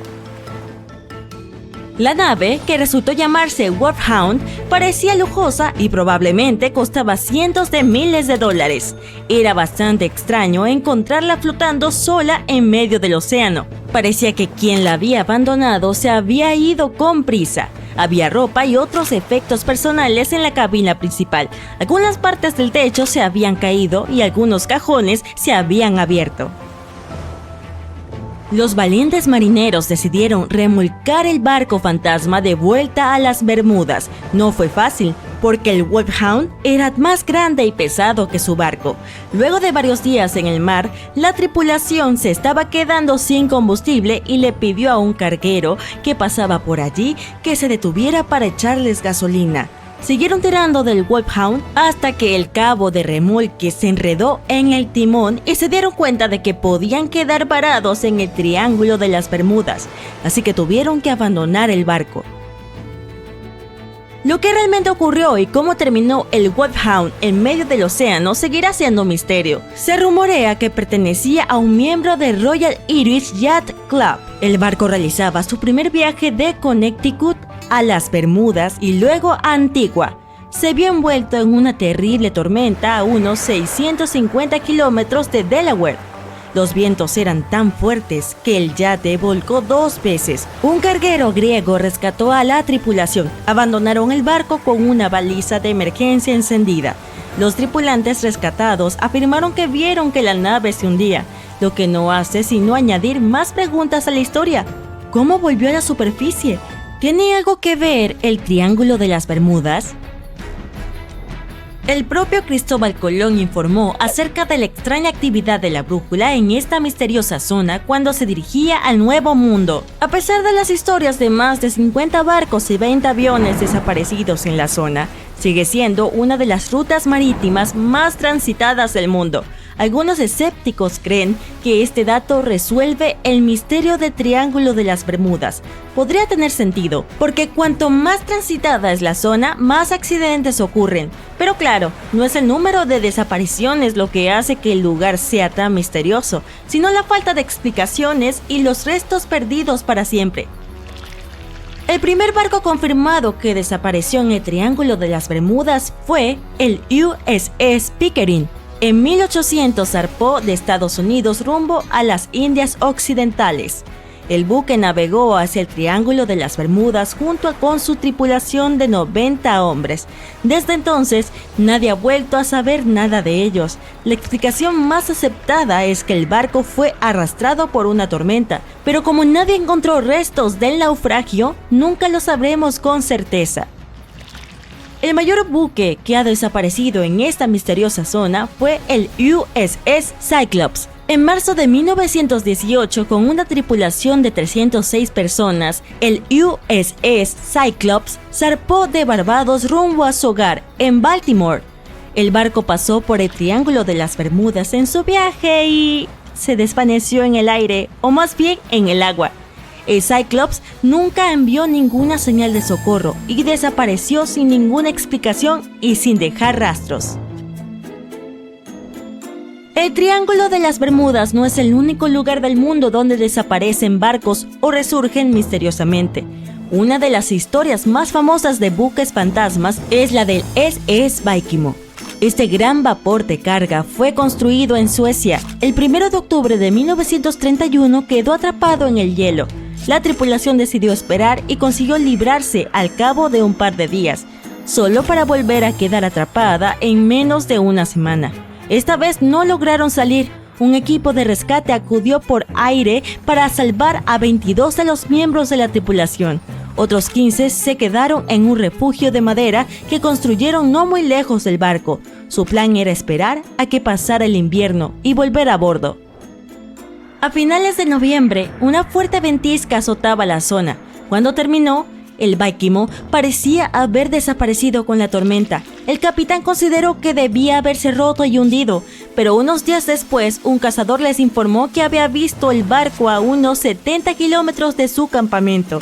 La nave, que resultó llamarse Wolfhound, parecía lujosa y probablemente costaba cientos de miles de dólares. Era bastante extraño encontrarla flotando sola en medio del océano. Parecía que quien la había abandonado se había ido con prisa. Había ropa y otros efectos personales en la cabina principal. Algunas partes del techo se habían caído y algunos cajones se habían abierto. Los valientes marineros decidieron remolcar el barco fantasma de vuelta a las Bermudas. No fue fácil, porque el Wolfhound era más grande y pesado que su barco. Luego de varios días en el mar, la tripulación se estaba quedando sin combustible y le pidió a un carguero que pasaba por allí que se detuviera para echarles gasolina. Siguieron tirando del Wolfhound hasta que el cabo de remolque se enredó en el timón y se dieron cuenta de que podían quedar varados en el Triángulo de las Bermudas, así que tuvieron que abandonar el barco. Lo que realmente ocurrió y cómo terminó el Wolfhound en medio del océano seguirá siendo un misterio. Se rumorea que pertenecía a un miembro del Royal Irish Yacht Club. El barco realizaba su primer viaje de Connecticut a las Bermudas y luego a Antigua. Se vio envuelto en una terrible tormenta a unos 650 kilómetros de Delaware. Los vientos eran tan fuertes que el yate volcó 2 veces. Un carguero griego rescató a la tripulación. Abandonaron el barco con una baliza de emergencia encendida. Los tripulantes rescatados afirmaron que vieron que la nave se hundía, lo que no hace sino añadir más preguntas a la historia. ¿Cómo volvió a la superficie? ¿Tiene algo que ver el Triángulo de las Bermudas? El propio Cristóbal Colón informó acerca de la extraña actividad de la brújula en esta misteriosa zona cuando se dirigía al Nuevo Mundo. A pesar de las historias de más de 50 barcos y 20 aviones desaparecidos en la zona, Sigue siendo una de las rutas marítimas más transitadas del mundo. Algunos escépticos creen que este dato resuelve el misterio del Triángulo de las Bermudas. Podría tener sentido, porque cuanto más transitada es la zona, más accidentes ocurren. Pero claro, no es el número de desapariciones lo que hace que el lugar sea tan misterioso, sino la falta de explicaciones y los restos perdidos para siempre. El primer barco confirmado que desapareció en el Triángulo de las Bermudas fue el USS Pickering. En 1800 zarpó de Estados Unidos rumbo a las Indias Occidentales. El buque navegó hacia el Triángulo de las Bermudas junto con su tripulación de 90 hombres. Desde entonces, nadie ha vuelto a saber nada de ellos. La explicación más aceptada es que el barco fue arrastrado por una tormenta, pero como nadie encontró restos del naufragio, nunca lo sabremos con certeza. El mayor buque que ha desaparecido en esta misteriosa zona fue el USS Cyclops. En marzo de 1918, con una tripulación de 306 personas, el USS Cyclops zarpó de Barbados rumbo a su hogar, en Baltimore. El barco pasó por el Triángulo de las Bermudas en su viaje y se desvaneció en el aire, o más bien en el agua. El Cyclops nunca envió ninguna señal de socorro y desapareció sin ninguna explicación y sin dejar rastros. El Triángulo de las Bermudas no es el único lugar del mundo donde desaparecen barcos o resurgen misteriosamente. Una de las historias más famosas de buques fantasmas es la del SS Vikimo. Este gran vapor de carga fue construido en Suecia. El 1 de octubre de 1931 quedó atrapado en el hielo. La tripulación decidió esperar y consiguió librarse al cabo de un par de días, solo para volver a quedar atrapada en menos de una semana. Esta vez no lograron salir. Un equipo de rescate acudió por aire para salvar a 22 de los miembros de la tripulación. Otros 15 se quedaron en un refugio de madera que construyeron no muy lejos del barco. Su plan era esperar a que pasara el invierno y volver a bordo. A finales de noviembre, una fuerte ventisca azotaba la zona. Cuando terminó, el Vikimo parecía haber desaparecido con la tormenta. El capitán consideró que debía haberse roto y hundido, pero unos días después, un cazador les informó que había visto el barco a unos 70 kilómetros de su campamento.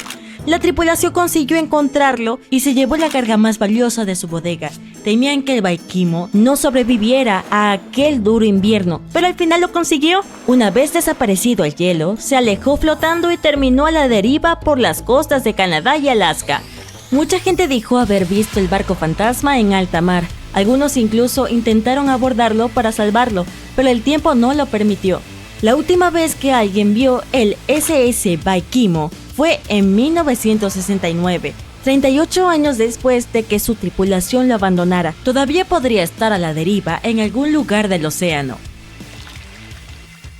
La tripulación consiguió encontrarlo y se llevó la carga más valiosa de su bodega. Temían que el Vikimo no sobreviviera a aquel duro invierno, pero al final lo consiguió. Una vez desaparecido el hielo, se alejó flotando y terminó a la deriva por las costas de Canadá y Alaska. Mucha gente dijo haber visto el barco fantasma en alta mar. Algunos incluso intentaron abordarlo para salvarlo, pero el tiempo no lo permitió. La última vez que alguien vio el SS Vikimo fue en 1969, 38 años después de que su tripulación lo abandonara. Todavía podría estar a la deriva en algún lugar del océano.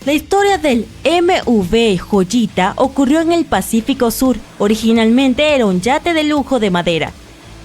La historia del MV Joyita ocurrió en el Pacífico Sur. Originalmente era un yate de lujo de madera.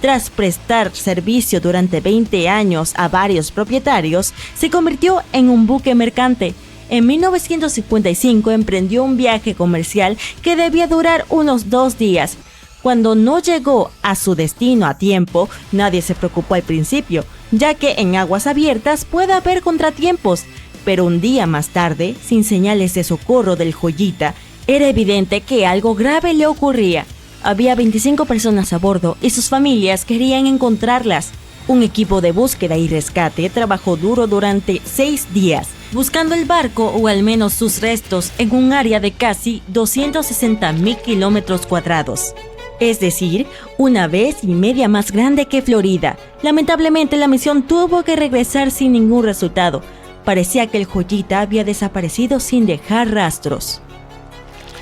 Tras prestar servicio durante 20 años a varios propietarios, se convirtió en un buque mercante. En 1955 emprendió un viaje comercial que debía durar unos 2 días. Cuando no llegó a su destino a tiempo, nadie se preocupó al principio, ya que en aguas abiertas puede haber contratiempos. Pero un día más tarde, sin señales de socorro del Joyita, era evidente que algo grave le ocurría. Había 25 personas a bordo y sus familias querían encontrarlas. Un equipo de búsqueda y rescate trabajó duro durante 6 días, buscando el barco o al menos sus restos en un área de casi 260,000 kilómetros cuadrados. Es decir, 1,5 veces más grande que Florida. Lamentablemente la misión tuvo que regresar sin ningún resultado. Parecía que el Joyita había desaparecido sin dejar rastros.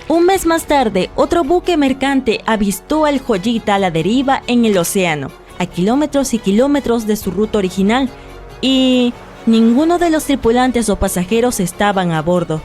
Un mes más tarde, otro buque mercante avistó al Joyita a la deriva en el océano, a kilómetros y kilómetros de su ruta original, y ninguno de los tripulantes o pasajeros estaban a bordo.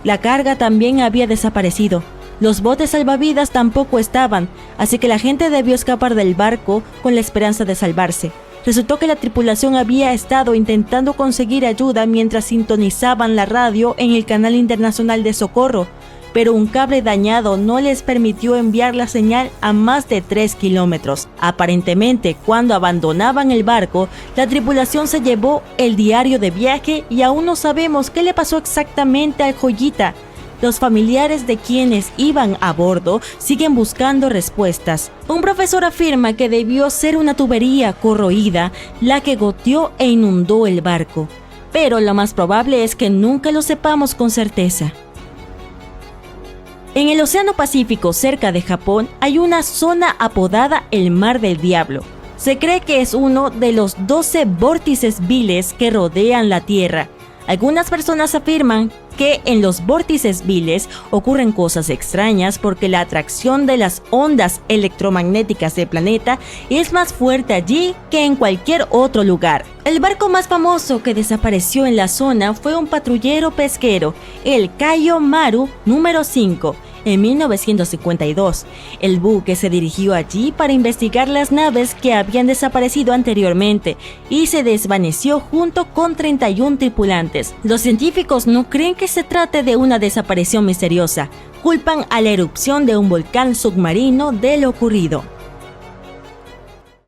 La carga también había desaparecido. Los botes salvavidas tampoco estaban, así que la gente debió escapar del barco con la esperanza de salvarse. Resultó que la tripulación había estado intentando conseguir ayuda mientras sintonizaban la radio en el canal internacional de socorro. pero un cable dañado no les permitió enviar la señal a más de 3 kilómetros. Aparentemente, cuando abandonaban el barco, la tripulación se llevó el diario de viaje y aún no sabemos qué le pasó exactamente al Joyita. Los familiares de quienes iban a bordo siguen buscando respuestas. Un profesor afirma que debió ser una tubería corroída la que goteó e inundó el barco, pero lo más probable es que nunca lo sepamos con certeza. En el Océano Pacífico, cerca de Japón, hay una zona apodada el Mar del Diablo. Se cree que es uno de los 12 vórtices viles que rodean la Tierra. Algunas personas afirman que en los vórtices viles ocurren cosas extrañas porque la atracción de las ondas electromagnéticas del planeta es más fuerte allí que en cualquier otro lugar. El barco más famoso que desapareció en la zona fue un patrullero pesquero, el Kaio Maru número 5. En 1952, el buque se dirigió allí para investigar las naves que habían desaparecido anteriormente y se desvaneció junto con 31 tripulantes. Los científicos no creen que se trate de una desaparición misteriosa. Culpan a la erupción de un volcán submarino de lo ocurrido.